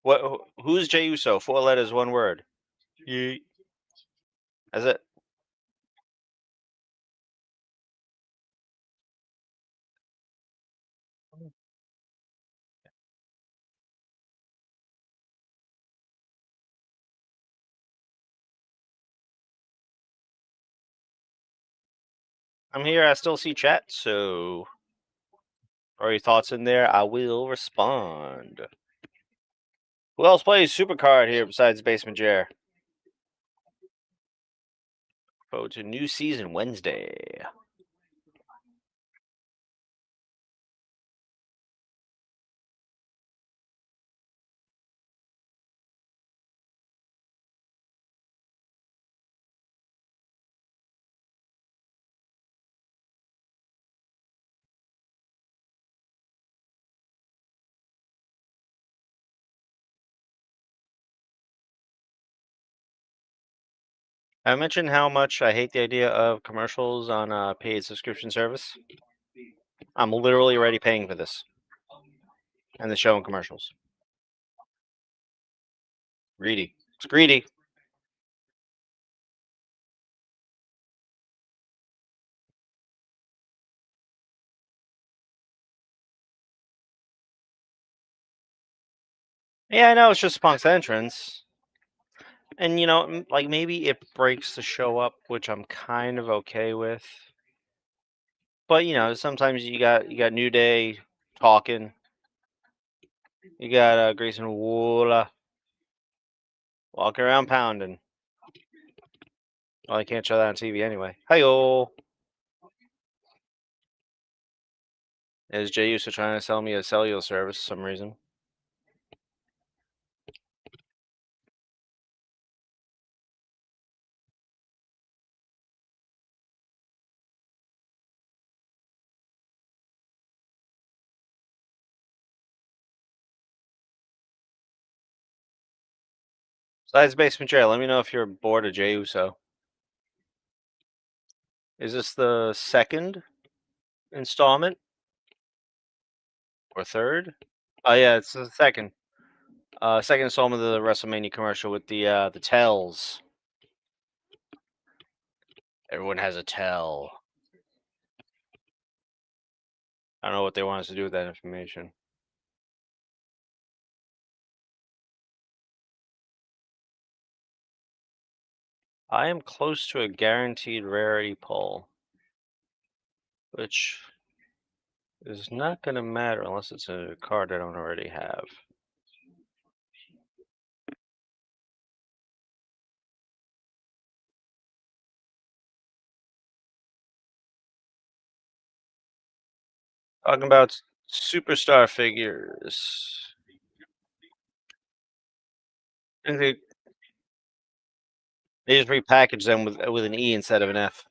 What? Who's Jay Uso? Four letters, one word. Yeah. That's it. I'm here. I still see chat, so are your thoughts in there? I will respond. Who else plays Supercard here besides Basement Jer? Go to new season Wednesday. I mentioned how much I hate the idea of commercials on a paid subscription service. I'm literally already paying for this and the show and commercials. Greedy. It's greedy. Yeah, I know it's just Punk's entrance. And like maybe it breaks the show up, which I'm kind of okay with. But sometimes you got New Day talking. You got Grayson Waller walking around pounding. Well, I can't show that on TV anyway. Hi-yo. Is Jay Uso trying to sell me a cellular service for some reason? Besides Basement Jer, let me know if you're bored of Jay Uso. Is this the second installment or third? Oh yeah, it's the second. Second installment of the WrestleMania commercial with the tells. Everyone has a tell. I don't know what they want us to do with that information. I am close to a guaranteed rarity pull, which is not going to matter unless it's a card I don't already have. Talking about superstar figures. And they just repackage them with an E instead of an F.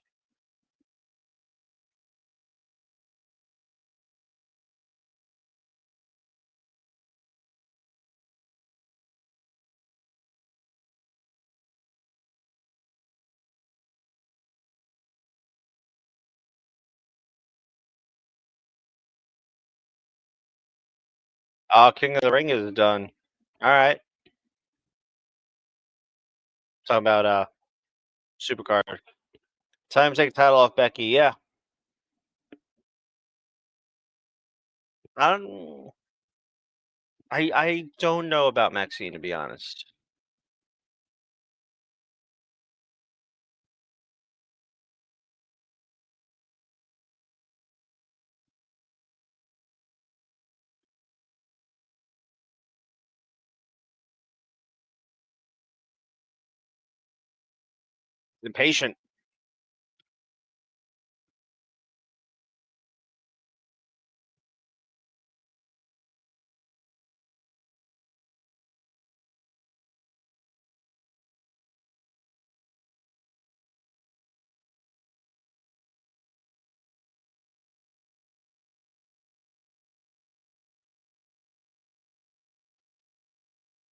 Oh, King of the Ring is done. All right. Talking about Supercard. Time to take the title off Becky. Yeah. I don't. I don't know about Maxine, to be honest. Impatient.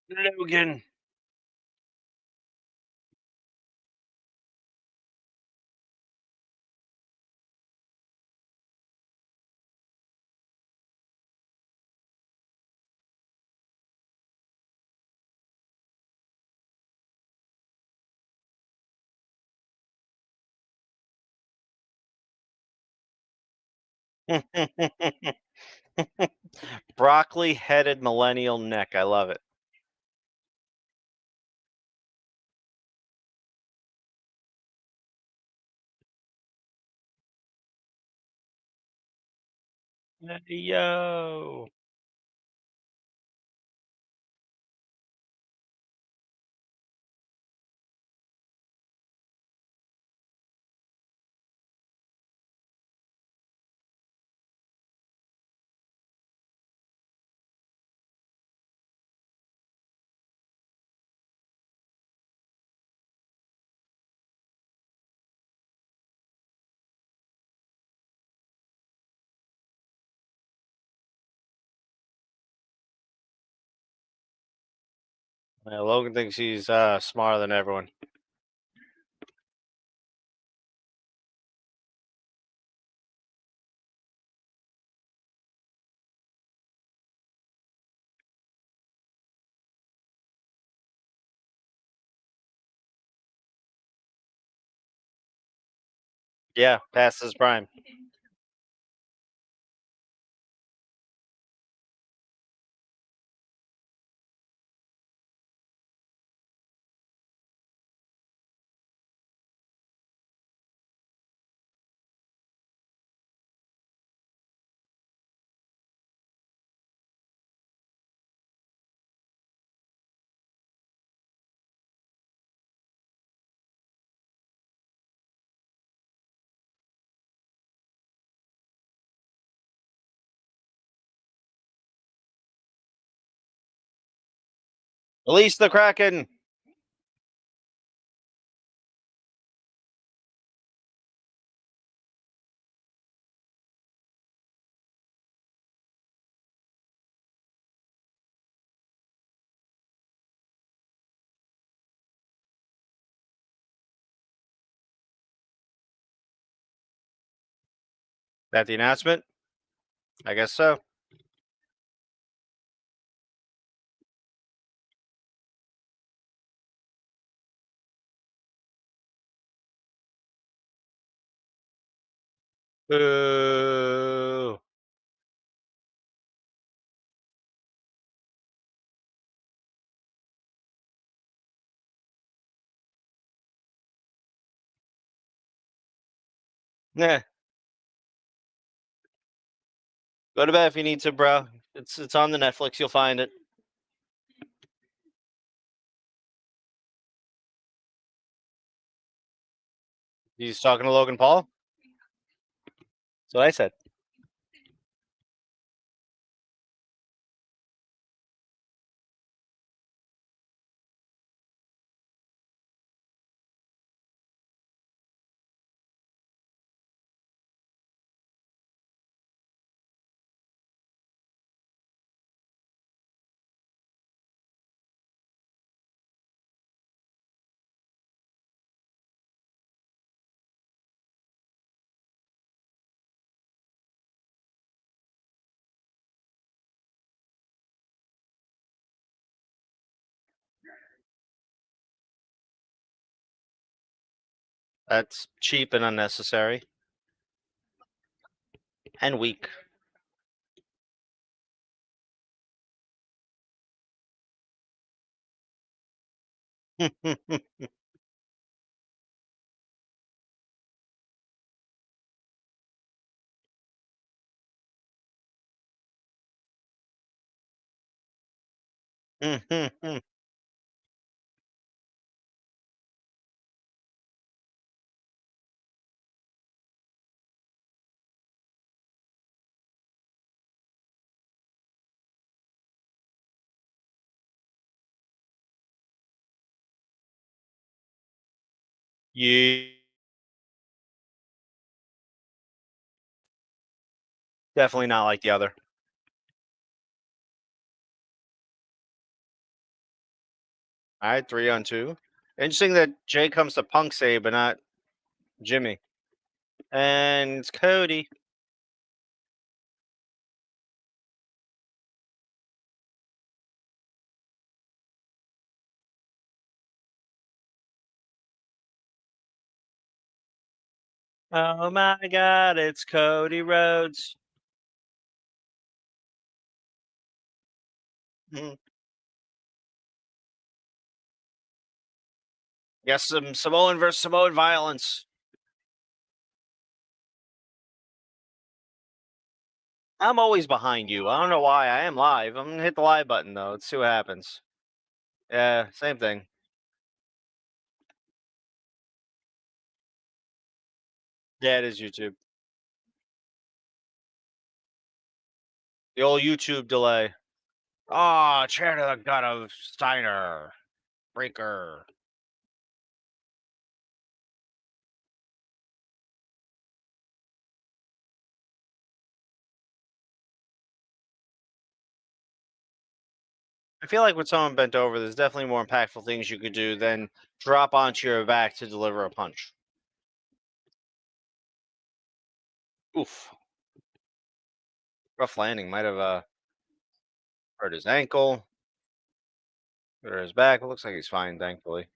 Logan. Broccoli headed millennial neck. I love it. Yo. Yeah, Logan thinks he's smarter than everyone. Yeah, past his prime. Release the Kraken. That the announcement? I guess so. Boo. Yeah. Go to bed if you need to, bro. It's on the Netflix. You'll find it. He's talking to Logan Paul. That's what I said. That's cheap and unnecessary and weak. You definitely not like the other. All right, 3-on-2. Interesting that Jay comes to Punk say, but not Jimmy. And it's Cody. Oh my God, it's Cody Rhodes. Mhm. Yes, some Samoan versus Samoan violence. I'm always behind you. I don't know why. I am live. I'm gonna hit the live button though. Let's see what happens. Yeah, same thing. Yeah, it is YouTube. The old YouTube delay. Oh, chair to the gut of Steiner. Breaker. I feel like with someone bent over, there's definitely more impactful things you could do than drop onto your back to deliver a punch. Oof. Rough landing. Might have hurt his ankle or his back. It looks like he's fine, thankfully.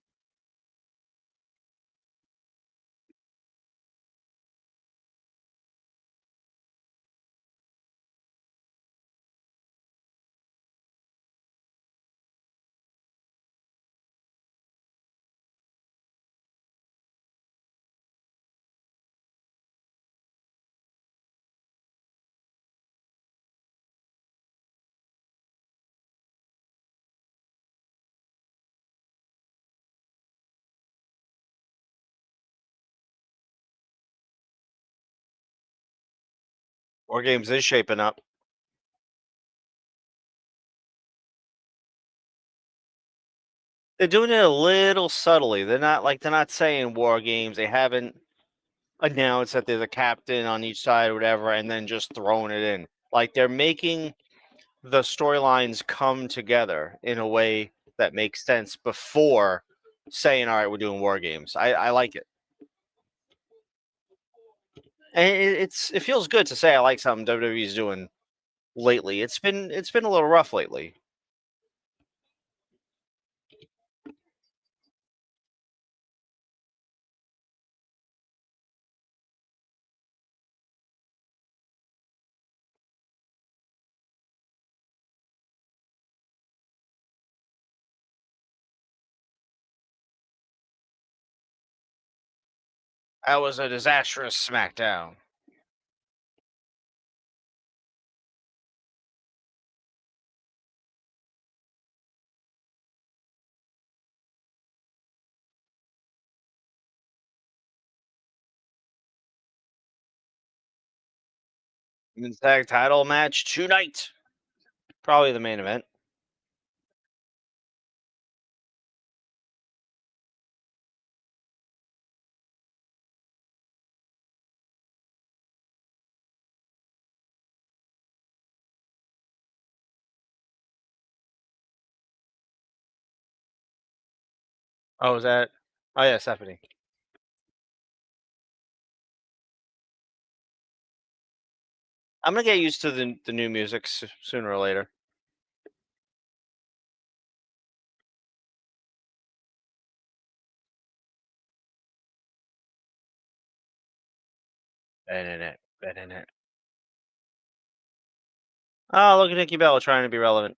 War Games is shaping up. They're doing it a little subtly. They're not saying War Games. They haven't announced that there's a captain on each side or whatever, and then just throwing it in. Like they're making the storylines come together in a way that makes sense before saying, "All right, we're doing War Games." I like it, and it feels good to say I like something WWE's doing lately. It's been a little rough lately. That was a disastrous SmackDown. Women's tag title match tonight. Probably the main event. Oh, is that? Oh yeah, Stephanie. I'm gonna get used to the new music sooner or later. Bennett. Oh, look at Nikki Bella trying to be relevant.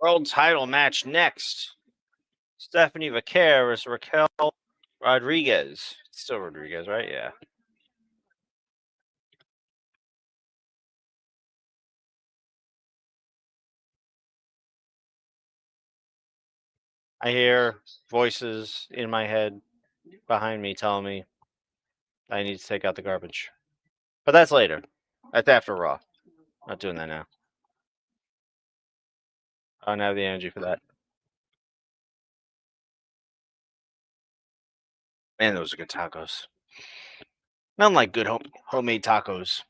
World title match next. Stephanie Vaquer versus Raquel Rodriguez. It's still Rodriguez, right? Yeah. I hear voices in my head behind me telling me I need to take out the garbage. But that's later. That's after Raw. Not doing that now. I don't have the energy for that. Man, those are good tacos. Nothing like good homemade tacos.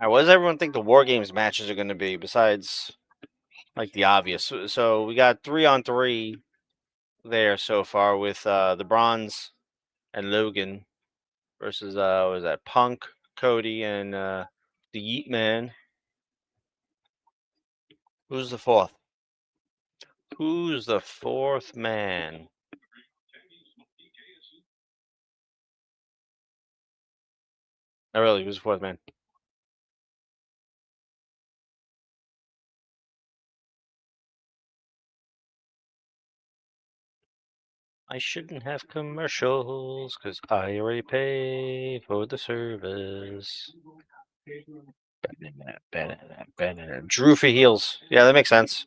All right, what does everyone think the War Games matches are going to be besides like the obvious? So we got 3-on-3 there so far with the Bronze and Logan versus what was that Punk, Cody, and the Yeet Man. Who's the fourth? Who's the fourth man? Not really. Who's the fourth man? I shouldn't have commercials because I already pay for the service. Drew for heels. Yeah, that makes sense.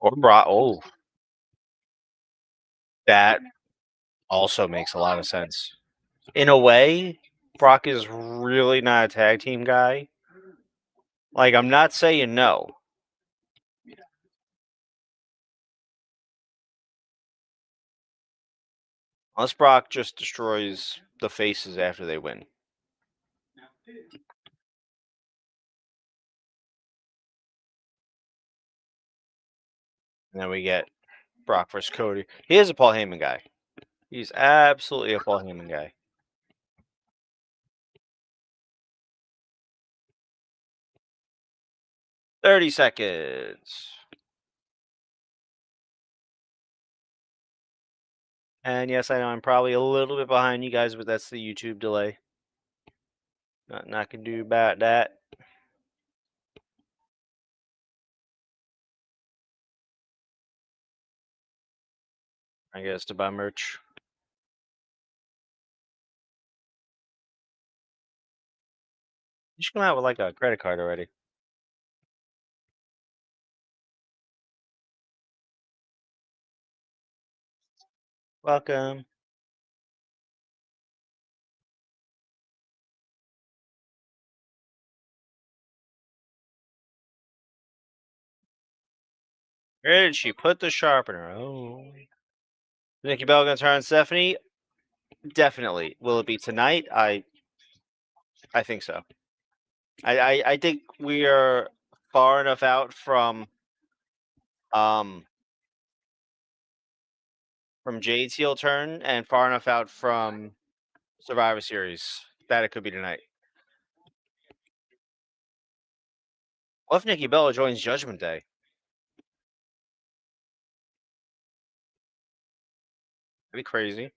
Or Brock. Oh, that also makes a lot of sense. In a way, Brock is really not a tag team guy. Like, I'm not saying no. Unless Brock just destroys the faces after they win. And then we get Brock versus Cody. He is a Paul Heyman guy. He's absolutely a Paul Heyman guy. 30 seconds. And yes, I know I'm probably a little bit behind you guys, but that's the YouTube delay. Nothing I can do about that. I guess to buy merch. You should come out with like a credit card already. Welcome. Where did she put the sharpener? Oh. Nikki Bella gonna turn on Stephanie? Definitely. Will it be tonight? I think so. I think we are far enough out um from Jade's heel turn and far enough out from Survivor Series that it could be tonight. What if Nikki Bella joins Judgment Day? That'd be crazy.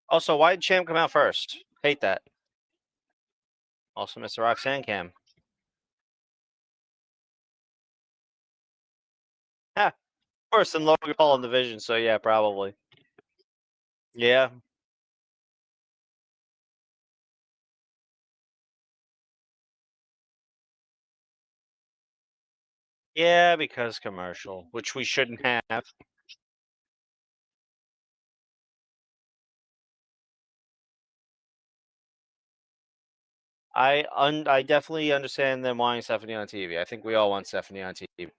Also, why did Champ come out first? Hate that. Also, Mr. Roxanne Cam. Ha! Worse than Logan Paul in the Vision, so yeah, probably. Yeah. Yeah, because commercial, which we shouldn't have. I definitely understand them wanting Stephanie on TV. I think we all want Stephanie on TV.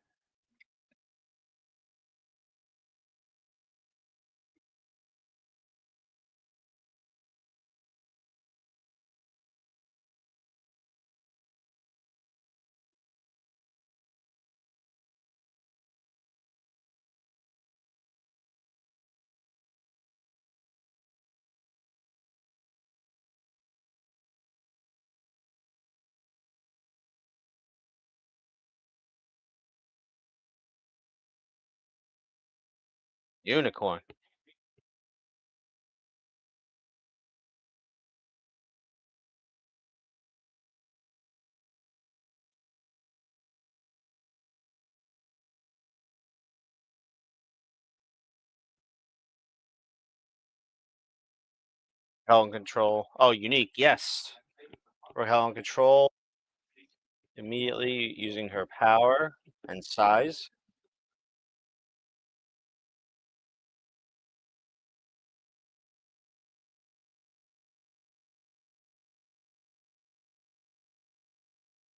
Unicorn. Hell in Control. Oh, unique. Yes. Hell in Control. Immediately using her power and size.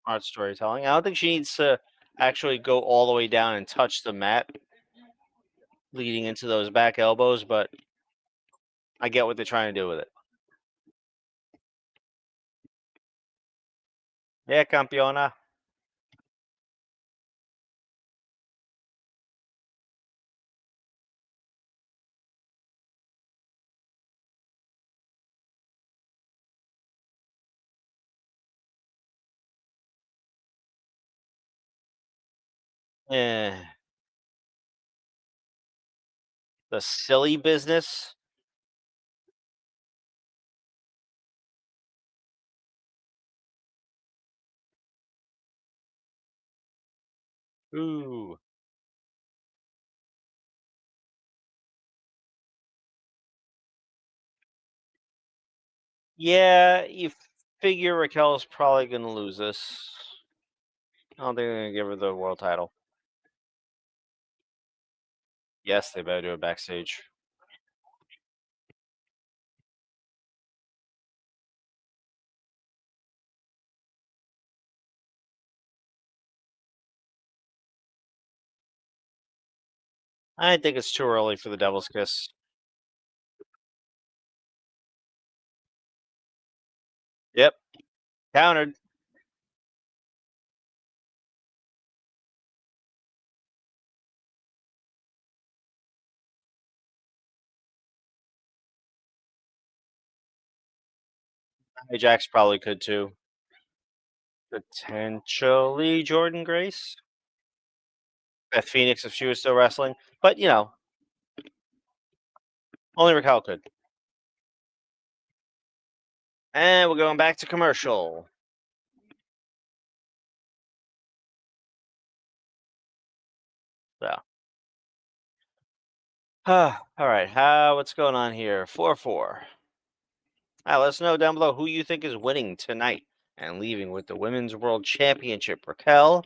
Art storytelling. I don't think she needs to actually go all the way down and touch the mat leading into those back elbows, but I get what they're trying to do with it. Yeah, campeona. Eh. The silly business. Ooh. Yeah, you figure Raquel's probably gonna lose this. I don't think they're gonna give her the world title. Yes, they better do it backstage. I think it's too early for the Devil's Kiss. Yep, countered. Ajax probably could too. Potentially Jordan Grace. Beth Phoenix if she was still wrestling. But only Raquel could. And we're going back to commercial. So all right. What's going on here? 4-4. Let us know down below who you think is winning tonight and leaving with the Women's World Championship, Raquel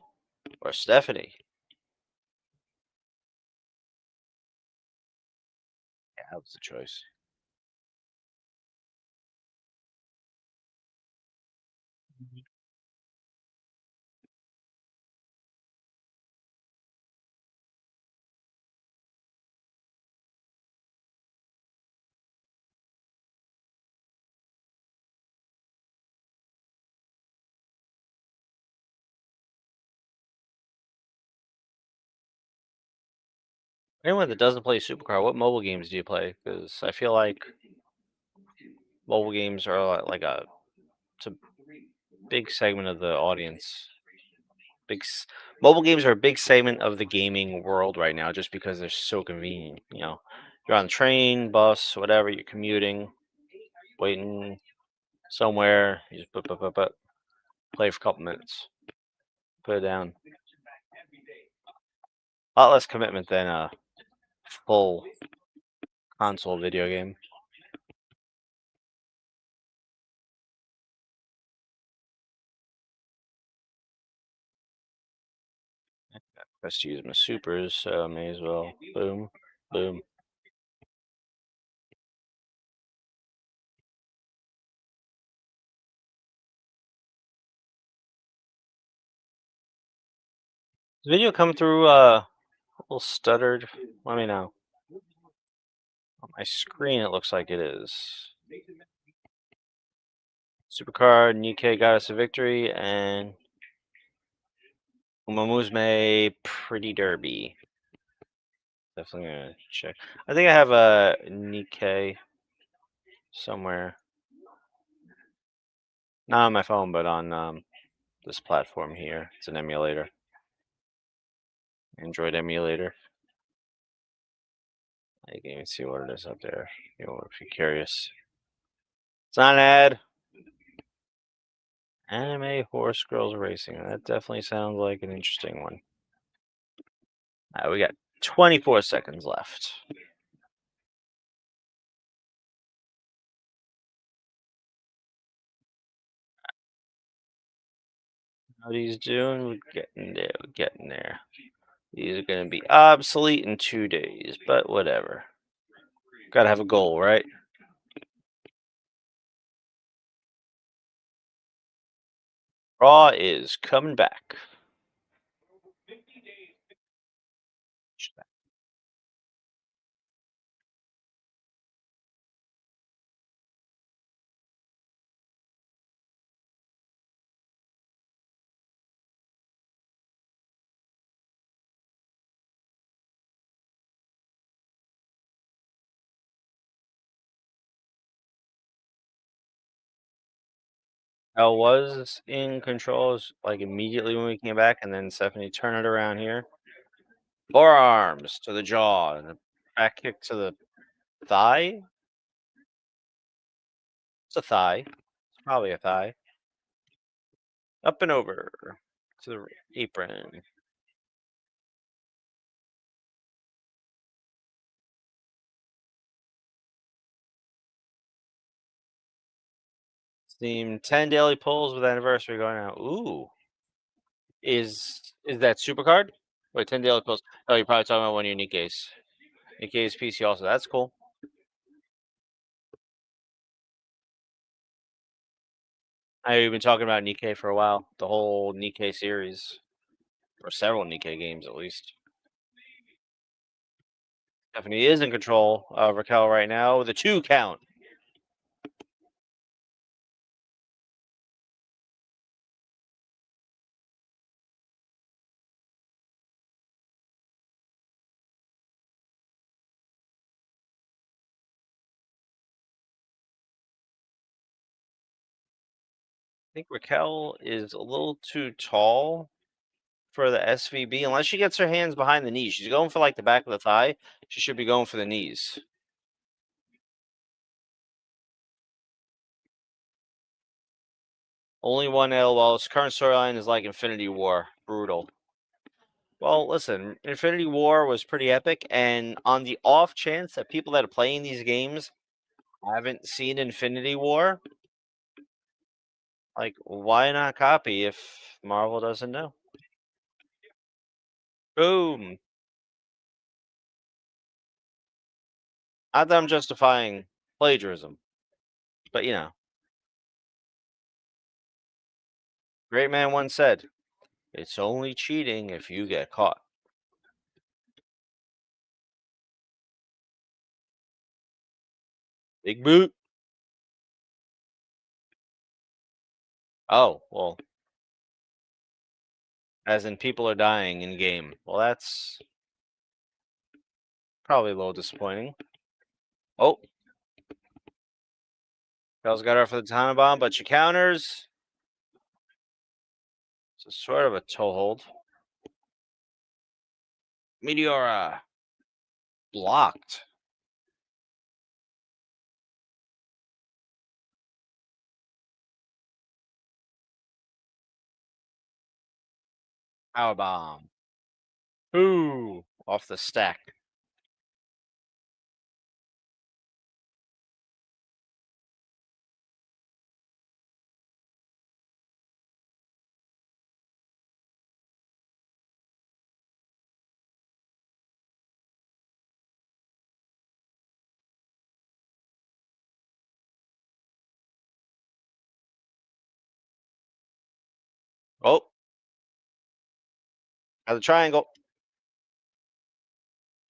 or Stephanie. Yeah, that was the choice. Anyone that doesn't play Supercar, what mobile games do you play? Because I feel like mobile games are like a it's a big segment of the audience. Mobile games are a big segment of the gaming world right now, just because they're so convenient. You're on the train, bus, whatever. You're commuting, waiting somewhere. You just play for a couple minutes, put it down. A lot less commitment than a full console video game. Best to use my supers, so I may as well. Boom, boom. Is video coming through a little stuttered? Let me know. On my screen, it looks like it is. Supercard, Nikkei got us a victory, and Umamuzme Pretty Derby. Definitely gonna check. I think I have a Nikkei somewhere. Not on my phone, but on this platform here. It's an emulator, Android emulator. You can even see what it is up there. If you're curious. It's not an ad. Anime Horse Girls Racing. That definitely sounds like an interesting one. We got 24 seconds left. What he's doing, we're getting there. We're getting there. These are going to be obsolete in 2 days, but whatever. Got to have a goal, right? Raw is coming back. I was in controls like immediately when we came back, and then Stephanie turned it around here. Forearms to the jaw, and a back kick to the thigh. It's a thigh. It's probably a thigh. Up and over to the apron. Steam 10 daily pulls with anniversary going out. Ooh. Is that Supercard? Wait, 10 daily pulls. Oh, you're probably talking about one of your Nikkeis. Nikkei's PC also. That's cool. I've been talking about Nikkei for a while. The whole Nikkei series. Or several Nikkei games at least. Stephanie is in control of Raquel right now with a 2 count. I think Raquel is a little too tall for the SVB unless she gets her hands behind the knees. She's going for like the back of the thigh. She should be going for the knees. Only one LOL. Current storyline is like Infinity War. Brutal. Well, listen, Infinity War was pretty epic, and on the off chance that people that are playing these games haven't seen Infinity War, like, why not copy if Marvel doesn't know? Boom. Not that I'm justifying plagiarism, but Great man once said, "It's only cheating if you get caught." Big boot. Oh, well, as in people are dying in game. Well, that's probably a little disappointing. Oh, Bell's got her for the time bomb, but she counters. It's sort of a toe hold. Meteora blocked. Power bomb. Ooh, off the stack. Oh, at the triangle.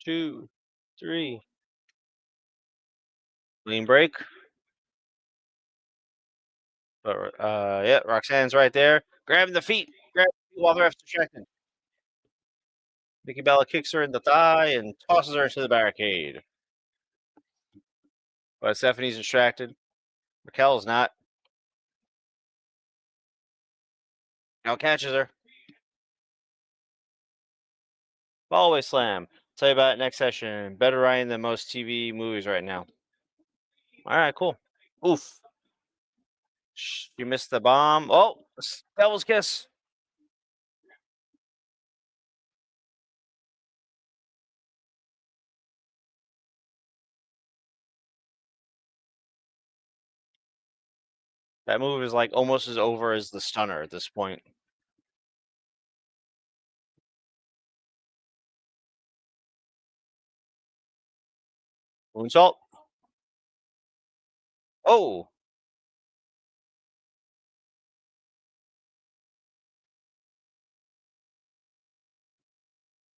2, 3. Clean break. But yeah, Roxanne's right there, grabbing the feet. Grab the feet while the ref's distracted. Nikki Bella kicks her in the thigh and tosses her into the barricade. But Stephanie's distracted. Raquel's not. Now catches her. Fallaway slam. Tell you about it next session. Better writing than most TV movies right now. All right, cool. Oof. You missed the bomb. Oh, devil's kiss. That move is like almost as over as the stunner at this point. Moonsault. Oh,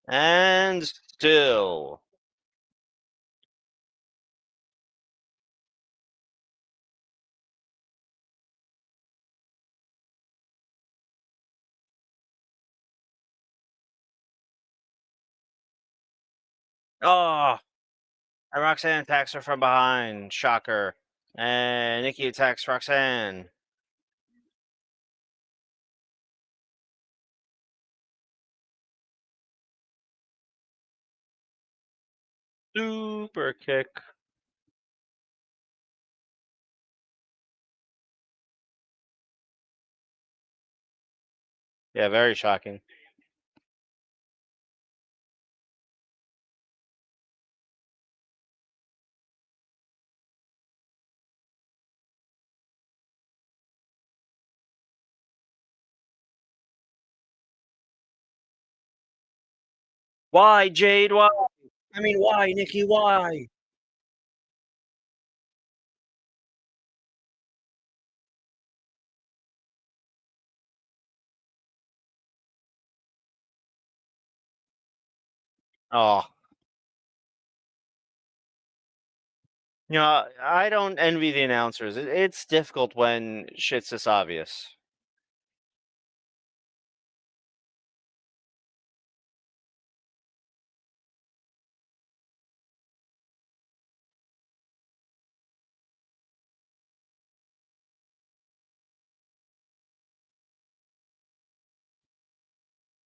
and still. Oh, and Roxanne attacks her from behind. Shocker. And Nikki attacks Roxanne. Super kick. Yeah, very shocking. Why, Jade? Why? I mean, why, Nikki? Why? Oh, I don't envy the announcers. It's difficult when shit's this obvious.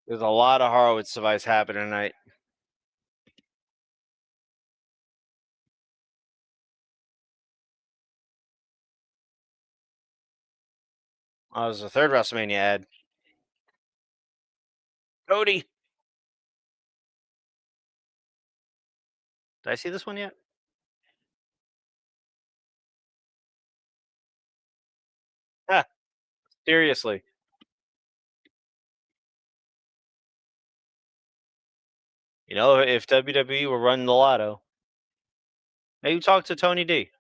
There's a lot of Horowitz device happening tonight. Oh, it was the third WrestleMania ad. Cody. Did I see this one yet? Ah, seriously. If WWE were running the lotto, maybe talk to Tony D.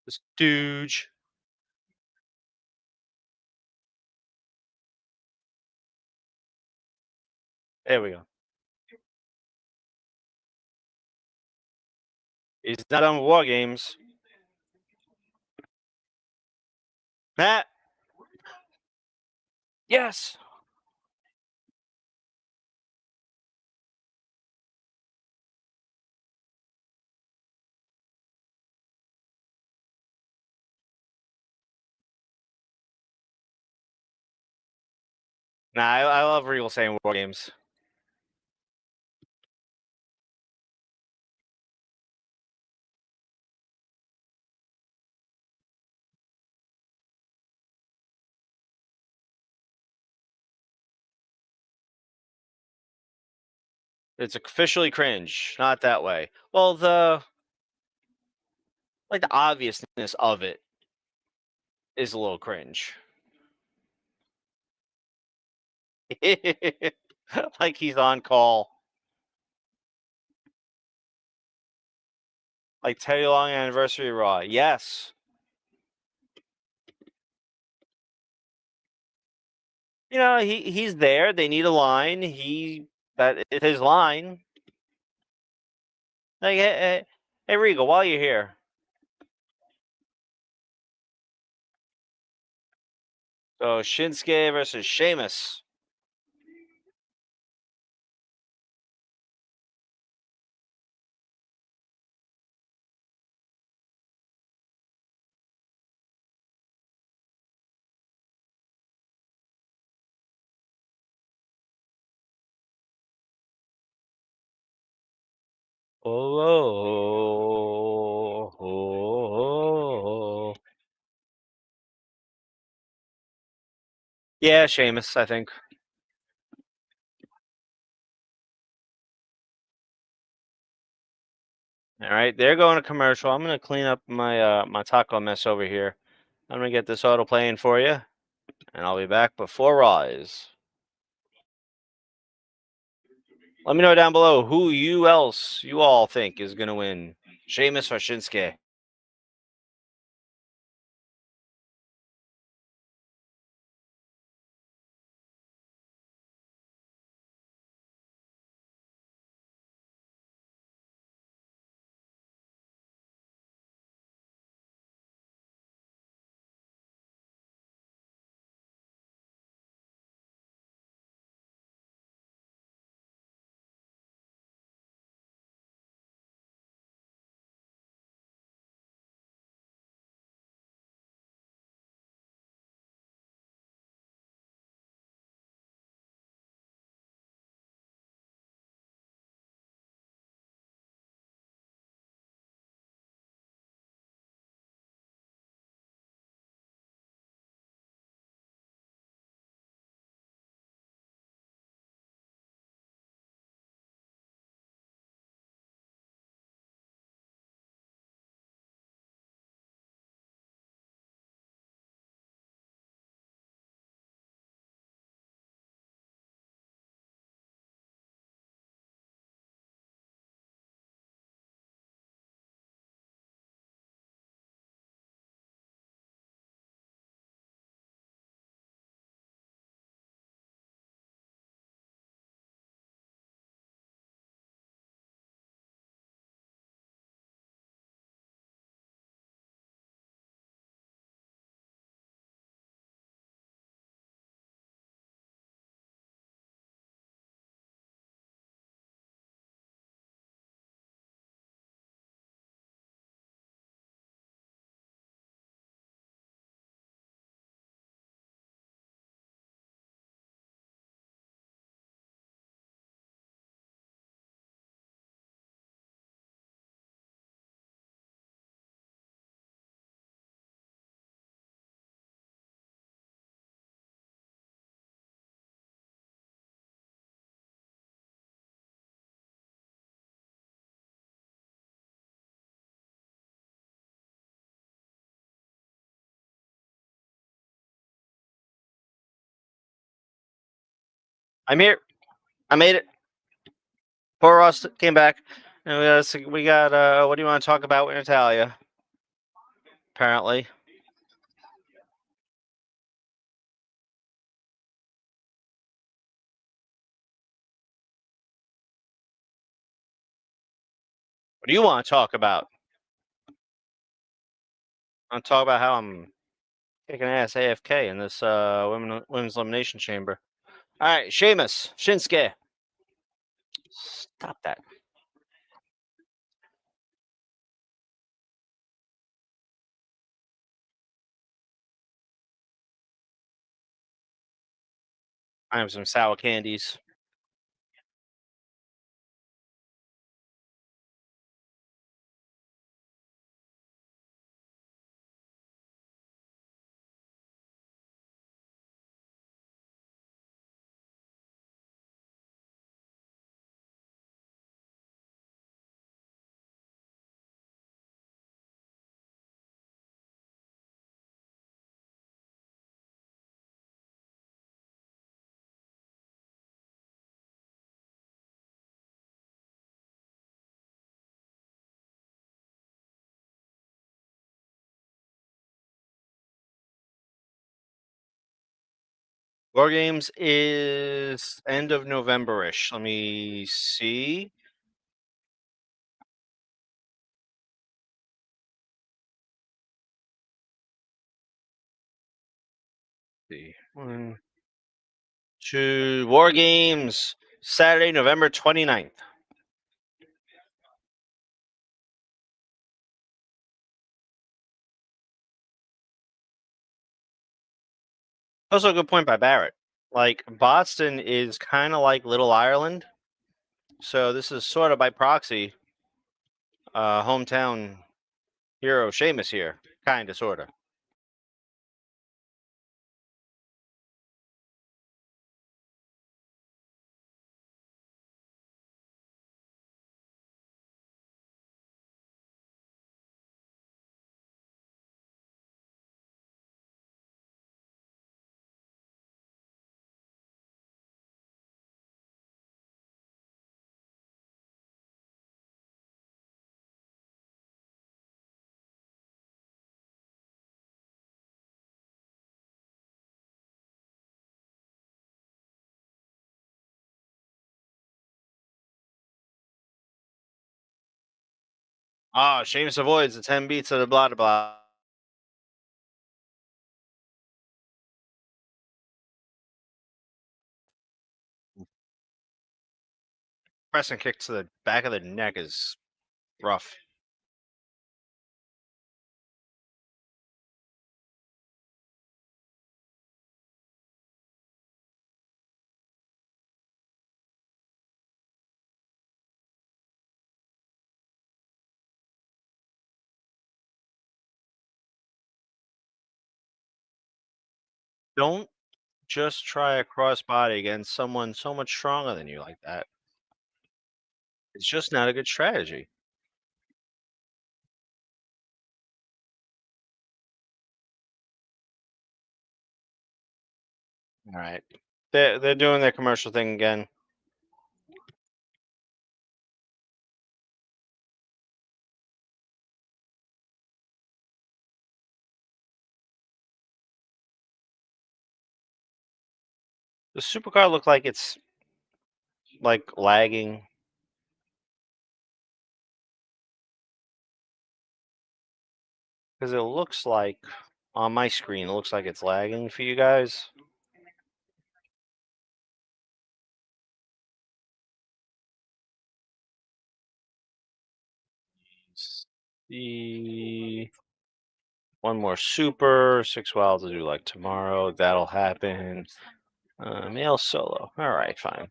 Stooge. There we go. He's not on War Games. Matt. Yes. Nah, I love Regal saying War Games. It's officially cringe. Not that way. Well, the obviousness of it is a little cringe. Like he's on call. Like Teddy Long Anniversary Raw. Yes. He's there. They need a line. That is his line. Like, hey, Regal, while you're here. So Shinsuke versus Sheamus. Oh. Yeah, Sheamus, I think. All right, they're going to commercial. I'm gonna clean up my taco mess over here. I'm gonna get this auto playing for you, and I'll be back before Rise. Let me know down below who you all think is gonna win, Sheamus or Shinsuke. I'm here. I made it. Poor Ross came back. And we got what do you want to talk about with Natalia? Apparently. What do you want to talk about? I want to talk about how I'm kicking ass AFK in this women's elimination chamber. All right, Sheamus, Shinsuke. Stop that. I have some sour candies. War Games is end of November-ish. Let me see. One, two, War Games, Saturday, November 29th. Also, a good point by Barrett. Like, Boston is kind of like Little Ireland. So this is sort of by proxy, hometown hero Sheamus here. Kind of, sort of. Ah, Sheamus avoids the 10 beats of the blah blah blah. Pressing kick to the back of the neck is rough. Don't just try a crossbody against someone so much stronger than you like that. It's just not a good strategy. All right. They're doing their commercial thing again. The supercar look like it's like lagging. Because it looks like on my screen, it looks like it's lagging for you guys. The one more super, 6 wilds to do like tomorrow. That'll happen. Male solo. All right, fine.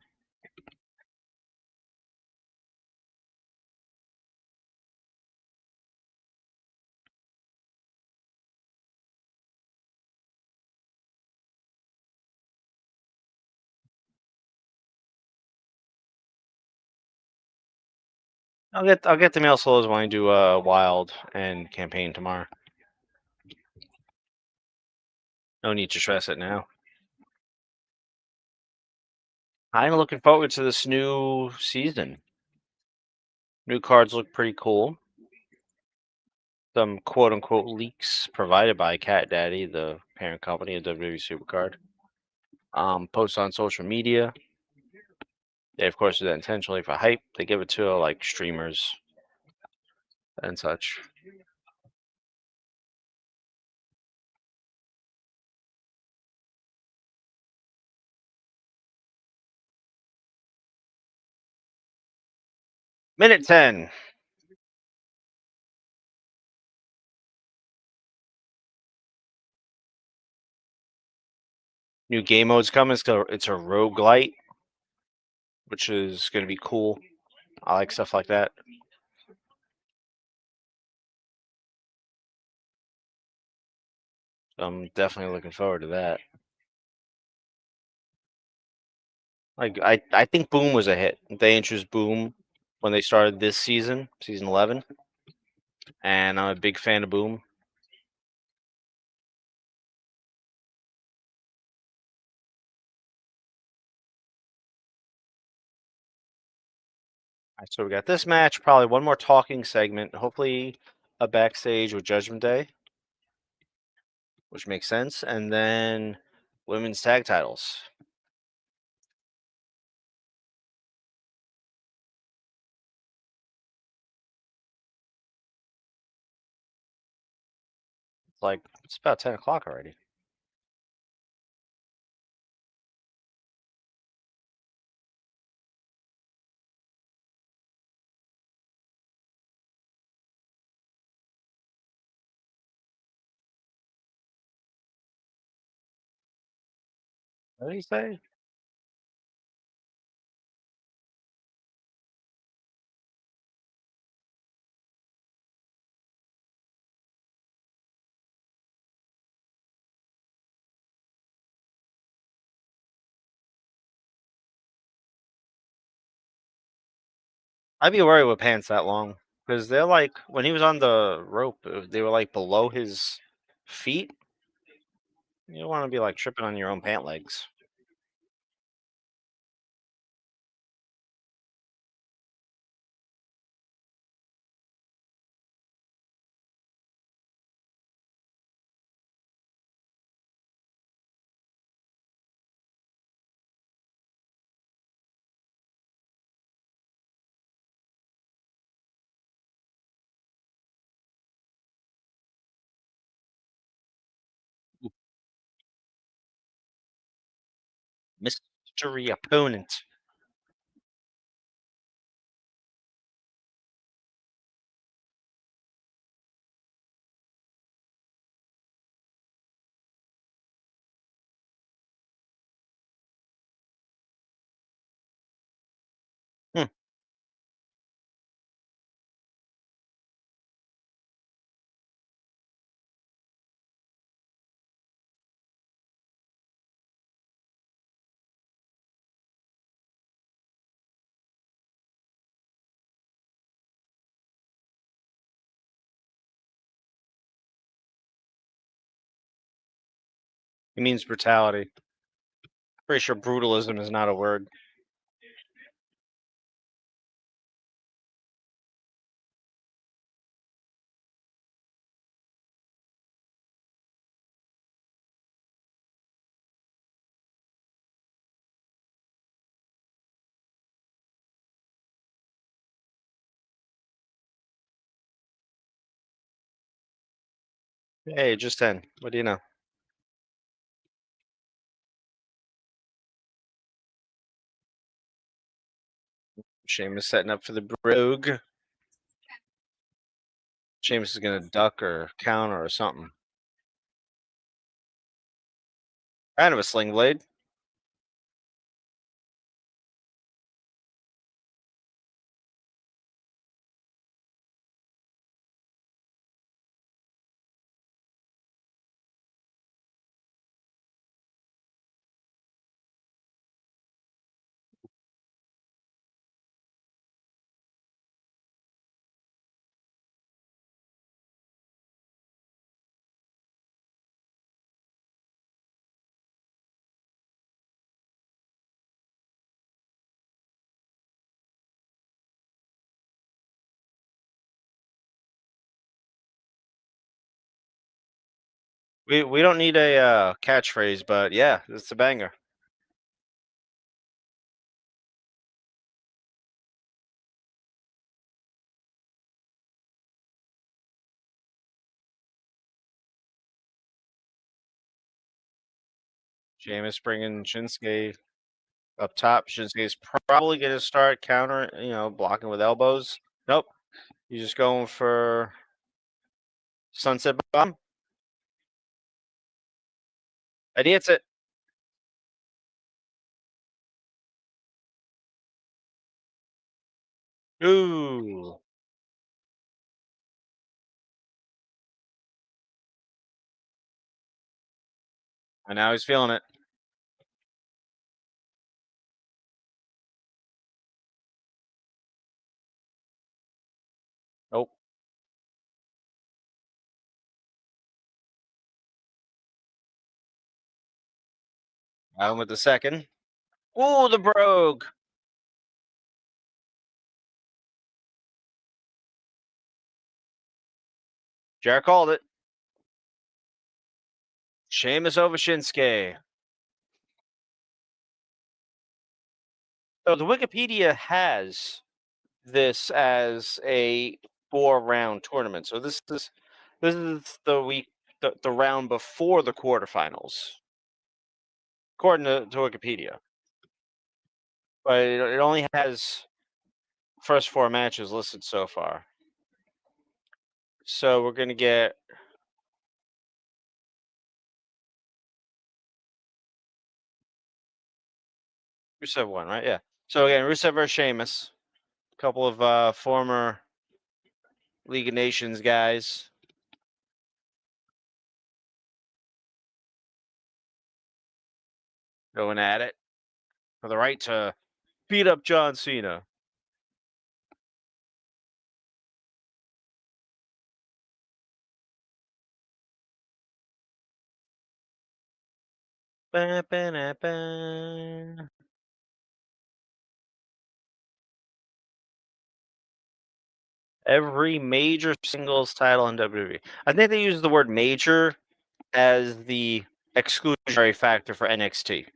I'll get the male solos when I do wild and campaign tomorrow. No need to stress it now. I'm looking forward to this new season. New cards look pretty cool. Some quote unquote leaks provided by Cat Daddy, the parent company of WWE Supercard. Posts on social media. They of course do that intentionally for hype. They give it to like streamers and such. Minute 10. New game mode's coming. It's a roguelite, which is going to be cool. I like stuff like that. So I'm definitely looking forward to that. Like I think Boom was a hit. They introduced Boom when they started this season 11, and I'm a big fan of Boom. So we got this match, probably one more talking segment, hopefully a backstage with Judgment Day, which makes sense, and then women's tag titles. It's about 10 o'clock already. What did he say? I'd be worried with pants that long because they're like when he was on the rope, they were like below his feet. You don't want to be like tripping on your own pant legs. Mystery opponent. Hmm. He means brutality. Pretty sure brutalism is not a word. Hey, just 10. What do you know? Sheamus setting up for the Brogue. Sheamus is going to duck or counter or something. Kind of a sling blade. We don't need a catchphrase, but yeah, it's a banger. Sheamus bringing Shinsuke up top. Shinsuke's probably going to start counter, blocking with elbows. Nope. He's just going for Sunset Bomb. And he hits it. Ooh. And now he's feeling it. Nope. Out with the second. Ooh, the brogue. Jer called it. Sheamus over Shinsuke. So the Wikipedia has this as a 4-round tournament. So this is the round before the quarterfinals, according to Wikipedia. But it only has first 4 matches listed so far. So we're gonna get Rusev won, right? Yeah. So again, Rusev versus Sheamus. A couple of former League of Nations guys. Going at it for the right to beat up John Cena. Ba-ba-da-ba. Every major singles title in WWE. I think they use the word major as the exclusionary factor for NXT.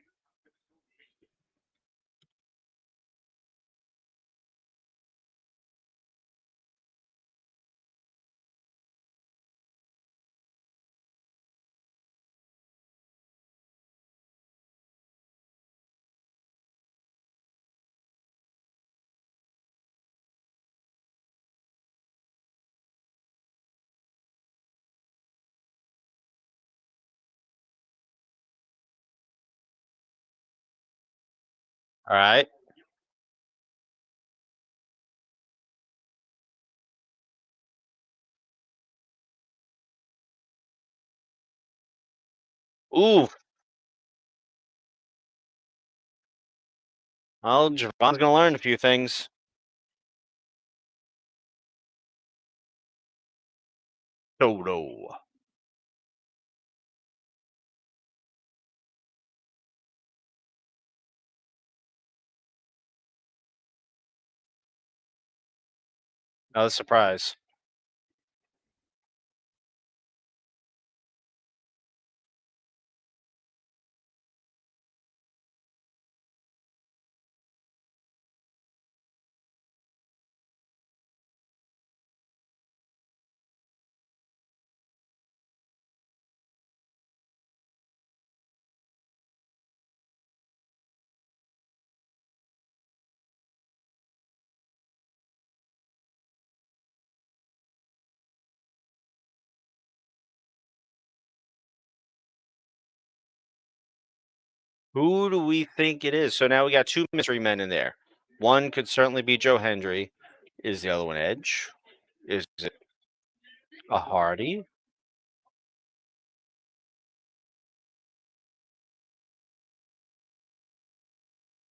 All right. Ooh. Well, Javon's gonna learn a few things. Dodo. Another surprise. Who do we think it is? So now we got 2 mystery men in there. One could certainly be Joe Hendry. Is the other one Edge? Is it a Hardy?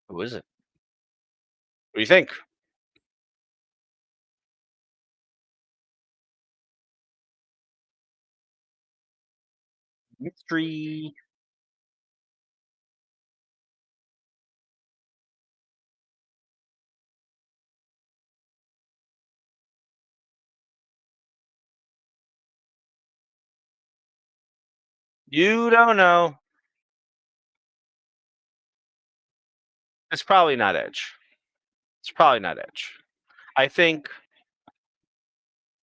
Who is it? What do you think? Mystery. You don't know. It's probably not Edge. It's probably not Edge. I think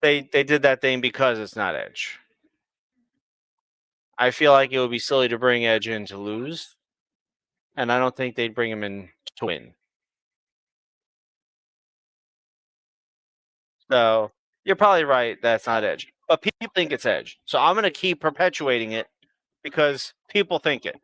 they did that thing because it's not Edge. I feel like it would be silly to bring Edge in to lose, and I don't think they'd bring him in to win. So you're probably right. That's not Edge, but people think it's Edge. So I'm gonna keep perpetuating it because people think it.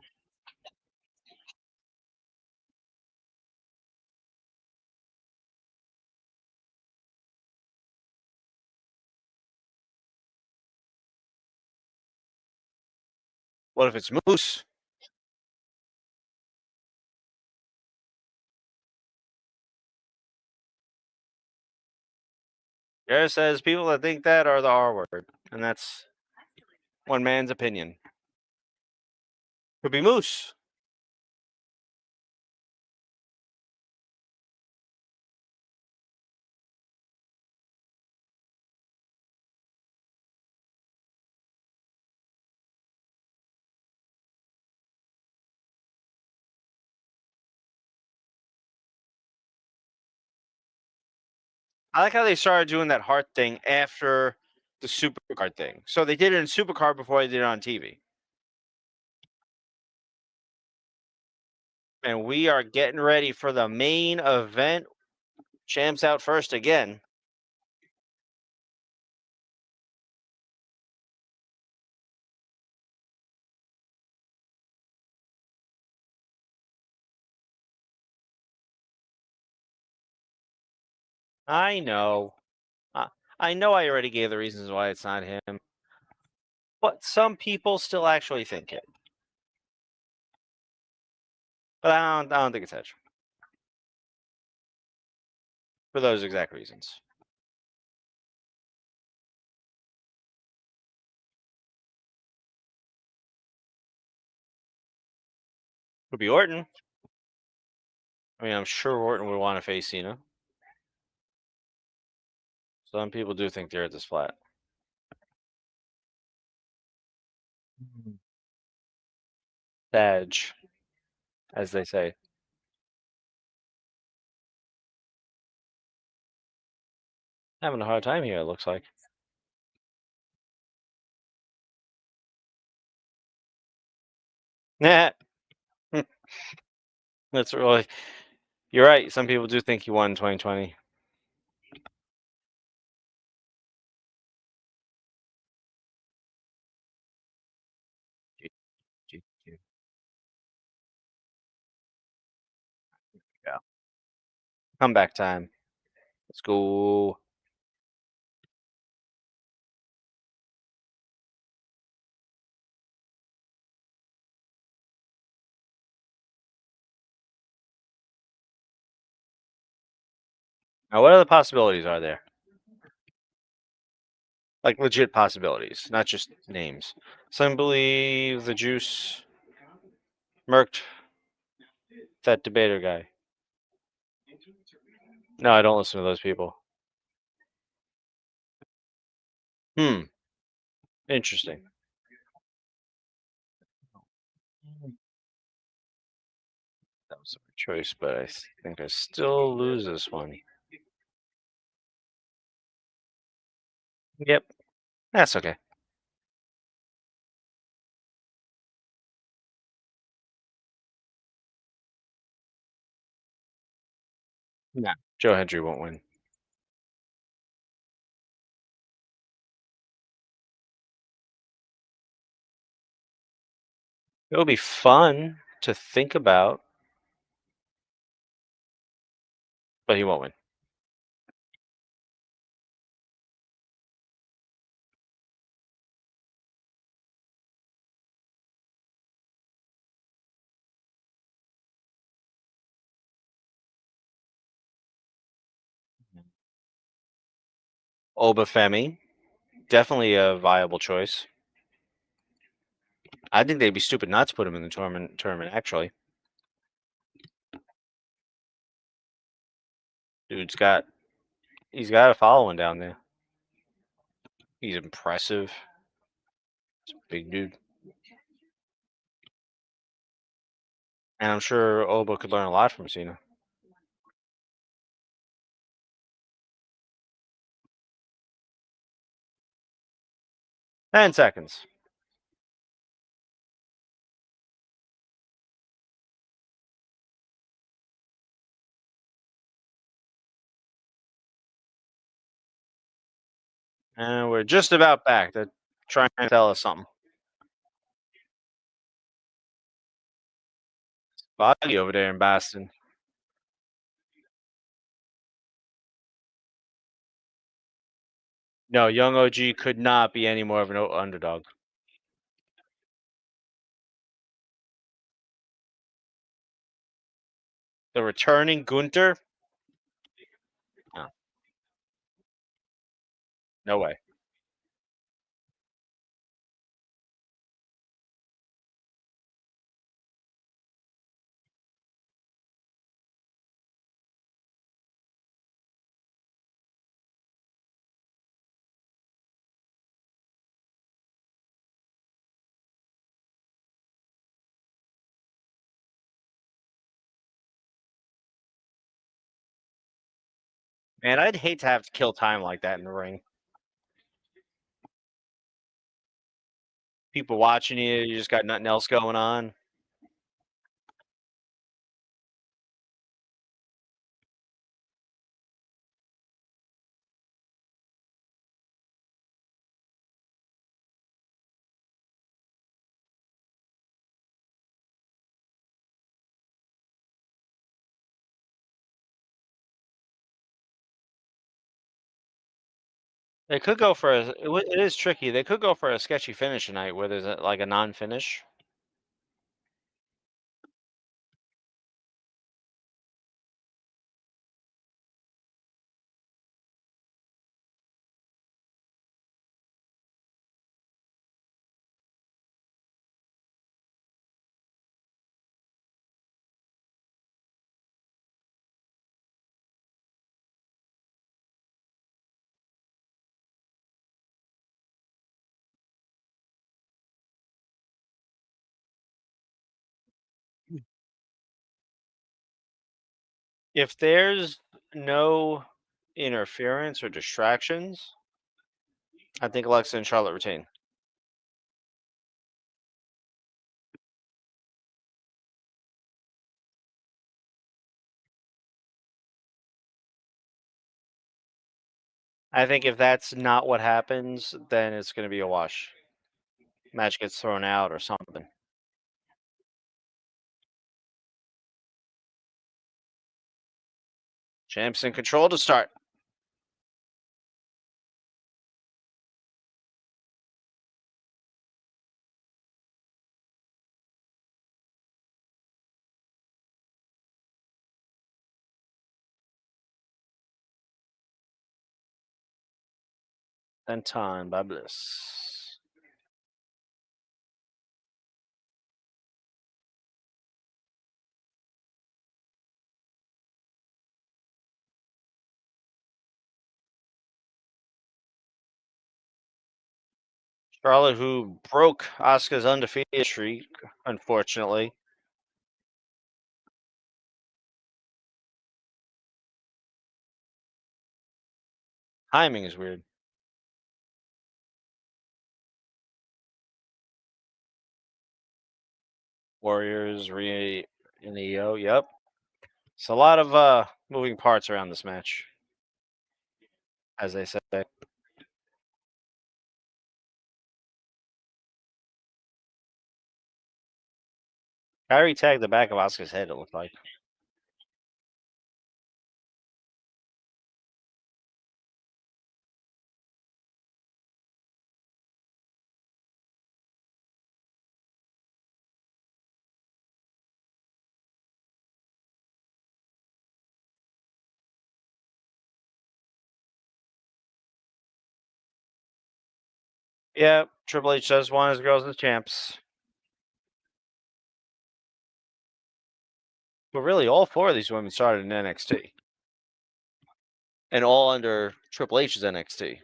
What if it's Moose? Jared says people that think that are the R word, and that's one man's opinion. Could be Moose. I like how they started doing that heart thing after the supercard thing. So they did it in supercard before they did it on TV. And we are getting ready for the main event. Champs out first again. I know. Uh, I know I already gave the reasons why it's not him, but some people still actually think it. But I don't think it's Edge for those exact reasons. Could be Orton. I mean, I'm sure Orton would want to face Cena. Some people do think they're at this flat. Edge, as they say. Having a hard time here, it looks like. Nah. That's really. You're right. Some people do think he won in 2020. Yeah. Comeback time. Let's go. Now, what other possibilities are there? Like legit possibilities, not just names. Some believe the juice murked that debater guy. No, I don't listen to those people. Hmm. Interesting. That was a good choice, but I think I still lose this one. Yep. That's okay. Yeah. Joe Hendry won't win. It'll be fun to think about, but he won't win. Obafemi, definitely a viable choice. I think they'd be stupid not to put him in the tournament actually. Dude's got he's got a following down there. He's impressive. He's a big dude. And I'm sure Oba could learn a lot from Cena. 10 seconds. And we're just about back. They're trying to tell us something. Boggy over there in Boston. No, young OG could not be any more of an underdog. The returning Gunter? No, no way. Man, I'd hate to have to kill time like that in the ring. People watching you, you just got nothing else going on. They could go for it is tricky. They could go for a sketchy finish tonight where there's like a non-finish. If there's no interference or distractions, I think Alexa and Charlotte retain. I think if that's not what happens, then it's going to be a wash. Match gets thrown out or something. Champs in control to start. Then time by Bliss. Charlotte, who broke Asuka's undefeated streak, unfortunately. Timing is weird. Warriors re in the EO. Yep. It's a lot of moving parts around this match, as they say. Kyrie tagged the back of Asuka's head, it looked like. Yeah, Triple H does want his girls as champs. But really, all four of these women started in NXT. And all under Triple H's NXT,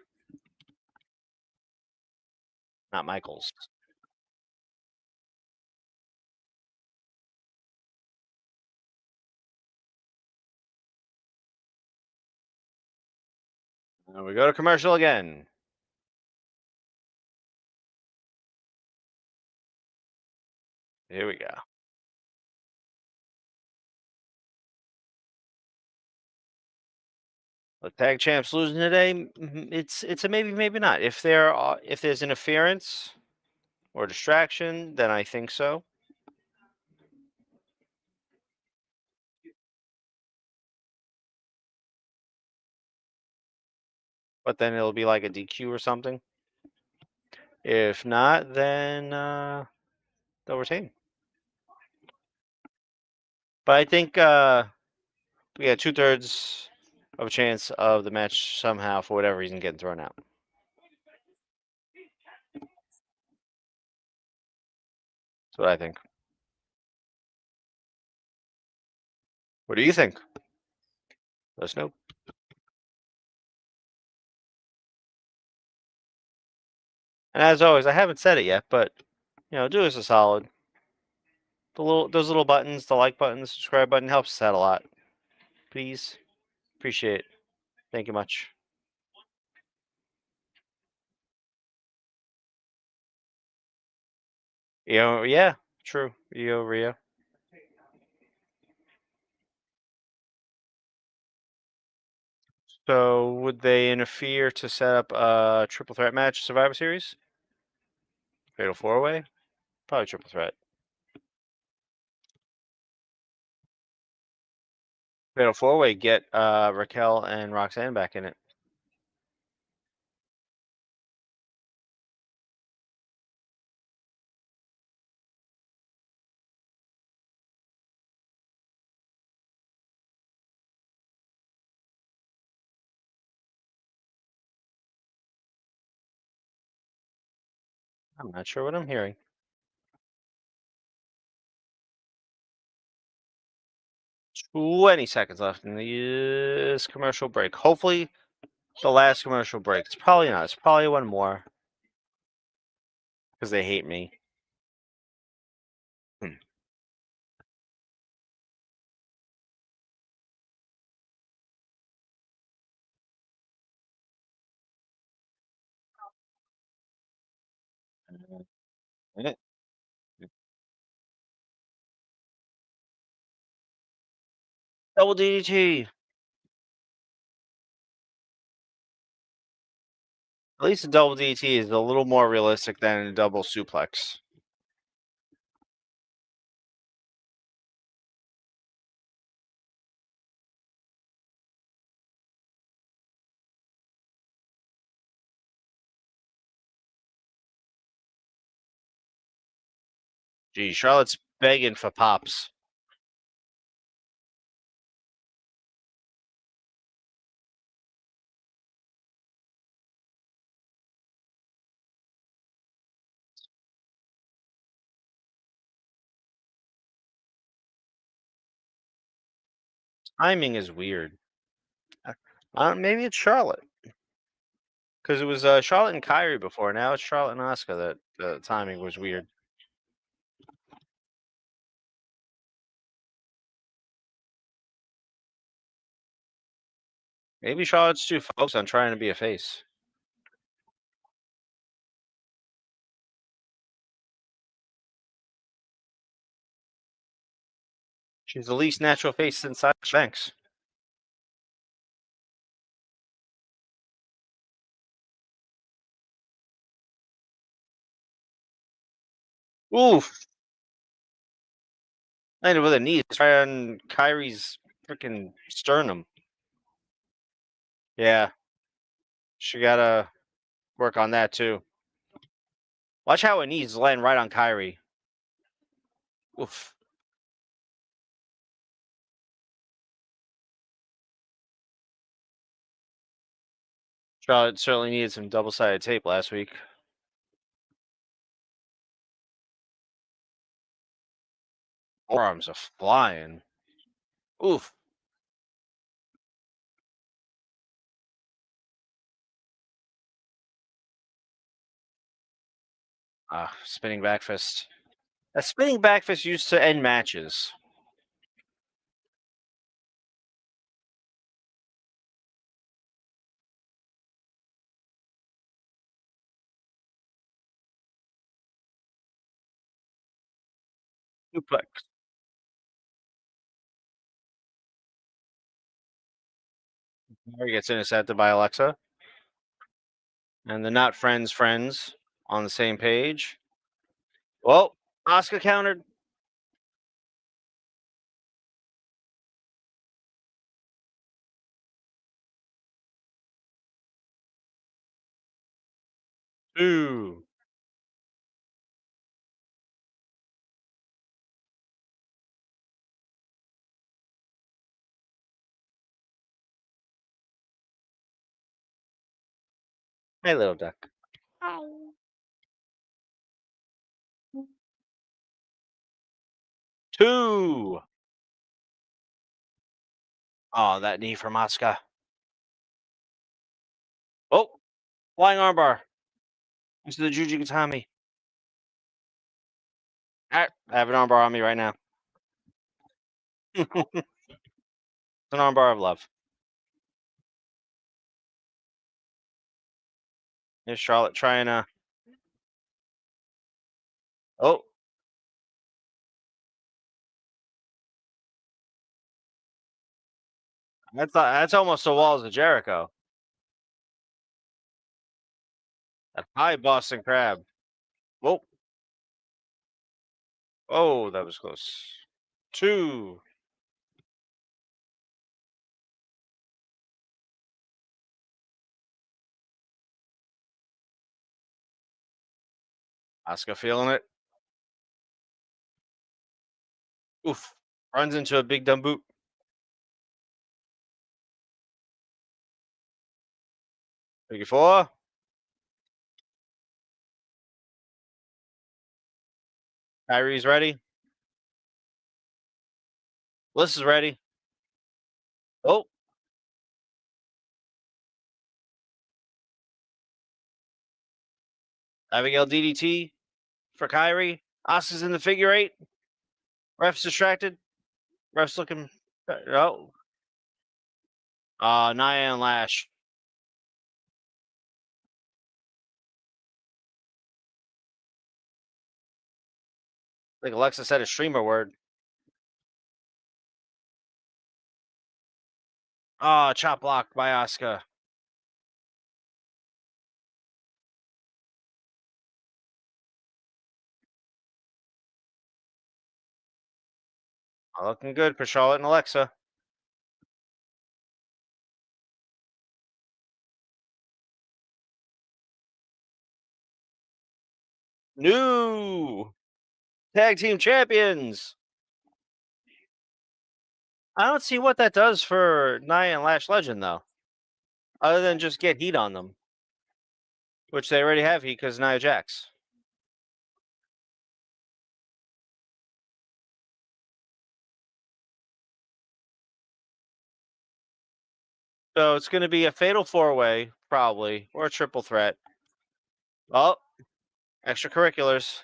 not Michaels. And we go to commercial again. Here we go. The tag champs losing today. It's a maybe, maybe not. If there's interference or distraction, then I think so. But then it'll be like a DQ or something. If not, then they'll retain. But I think we got 2/3 of a chance of the match somehow, for whatever reason, getting thrown out. That's what I think. What do you think? Let us know. And as always, I haven't said it yet, but do us a solid. Those little buttons, the like button, the subscribe button, helps us out a lot. Please, appreciate it. Thank you much. Yeah, true. Rio. So would they interfere to set up a triple threat match, Survivor Series, Fatal 4-Way? Probably triple threat. Fatal 4-Way, get Raquel and Roxanne back in it. I'm not sure what I'm hearing. 20 seconds left in this commercial break. Hopefully, the last commercial break. It's probably not. It's probably one more because they hate me. Hmm. Eh, Double DDT. At least a double DDT is a little more realistic than a double suplex. Gee, Charlotte's begging for pops. Timing is weird. Maybe it's Charlotte because it was Charlotte and Kyrie before. Now it's Charlotte and Asuka. That the timing was weird. Maybe Charlotte's too focused on trying to be a face. She's the least natural face since Sasha Banks. Oof! Landed with a knee right on Kyrie's freaking sternum. Yeah, she gotta work on that too. Watch how her knees land right on Kyrie. Oof. Charlotte certainly needed some double-sided tape last week. Forearms are flying. Oof. Spinning back fist. A spinning back fist used to end matches. Suplex. He gets intercepted by Alexa. And the not friends on the same page. Well, Oscar countered. Ooh. Hey, little duck. Two. Oh, that knee from Oscar. Oh, flying armbar. Into the Juji Gatami. I have an armbar on me right now. It's an armbar of love. Here's Charlotte trying to. Oh, that's almost the walls of Jericho. That high Boston Crab. Whoa. Oh, that was close. Two. Asuka feeling it. Oof. Runs into a big dumb boot. Figure four. Kyrie's ready. Bliss is ready. Oh, Abigail DDT for Kyrie. Asuka's in the figure eight. Ref's distracted. Ref's looking. Oh. Nia and Lash. I think Alexa said a streamer word. Chop block by Asuka. Looking good for Charlotte and Alexa. New tag team champions. I don't see what that does for Nia and Lash Legend though, other than just get heat on them, which they already have heat because Nia Jax. So it's going to be a fatal four-way, probably, or a triple threat. Oh, extracurriculars.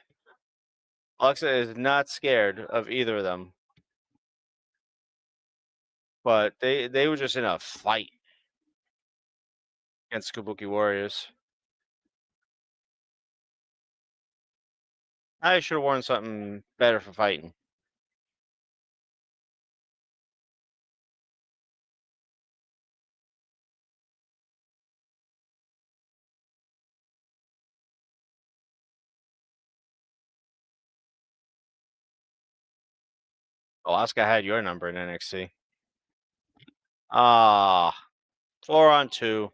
Alexa is not scared of either of them, but they were just in a fight against Kabuki Warriors. I should have worn something better for fighting. Alaska had your number in NXT. Ah, 4-on-2.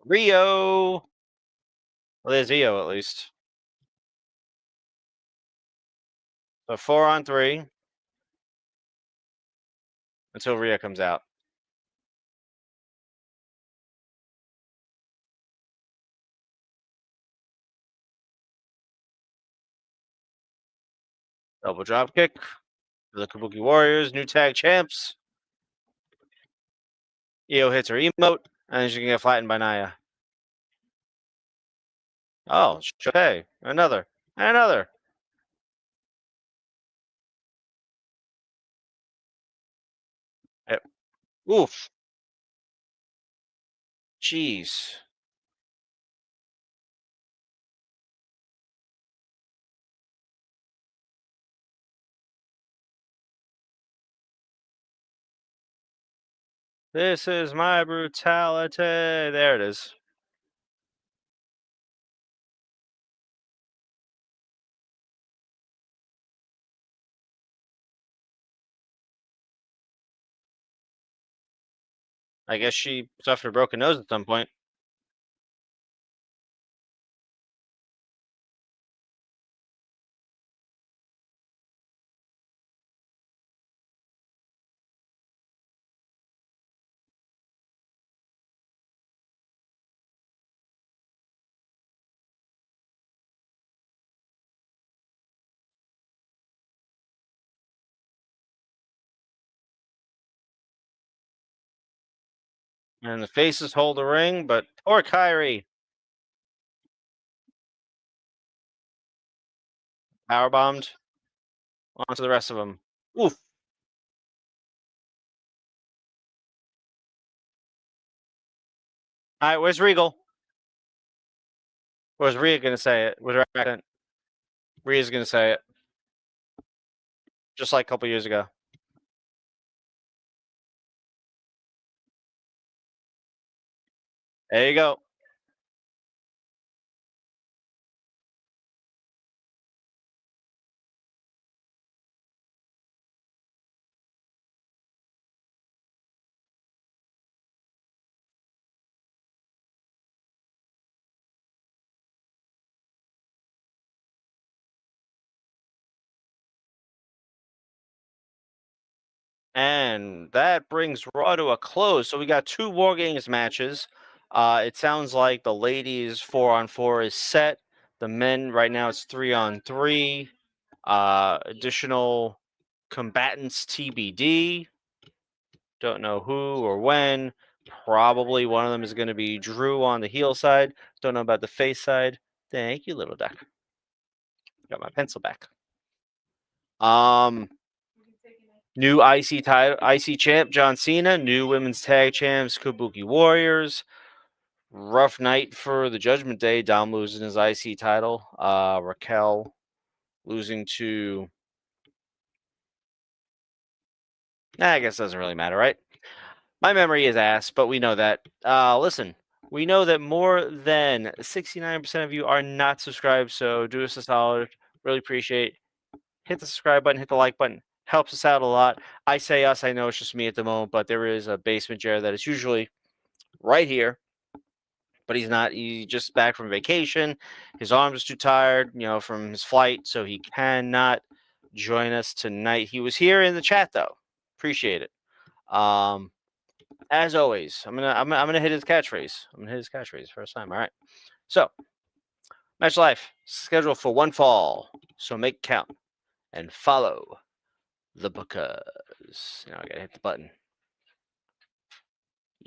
Rio. Well, there's Io at least. So 4-on-3 until Rhea comes out. Double drop kick for the Kabuki Warriors, new tag champs. Io hits her emote, and she's gonna get flattened by Nia. Oh, okay, another. Yep. Oof. Jeez. This is my brutality. There it is. I guess she suffered a broken nose at some point. And the faces hold the ring, but poor Kyrie. Power bombed onto the rest of them. Oof. All right, where's Regal? Or was Rhea going to say it? Was her accent? Rhea's going to say it. Just like a couple years ago. There you go. And that brings Raw to a close. So we got 2 War Games matches. It sounds like the ladies 4-on-4 is set. The men right now it's 3-on-3. Additional combatants TBD. Don't know who or when. Probably one of them is going to be Drew on the heel side. Don't know about the face side. Thank you, little duck. Got my pencil back. New IC title, IC champ John Cena. New women's tag champs Kabuki Warriors. Rough night for the Judgment Day. Dom losing his IC title. Raquel losing to. I guess it doesn't really matter, right? My memory is ass, but we know that. Listen, we know that more than 69% of you are not subscribed, so do us a solid. Really appreciate. Hit the subscribe button, hit the like button. Helps us out a lot. I say us, I know it's just me at the moment, but there is a Basement Jer that is usually right here, but he's not. He's just back from vacation. His arms are too tired, from his flight, so he cannot join us tonight. He was here in the chat though. Appreciate it. As always, I'm gonna hit his catchphrase. I'm gonna hit his catchphrase first time. All right. So, Match Life scheduled for one fall. So make count and follow the bookers. Now I gotta hit the button.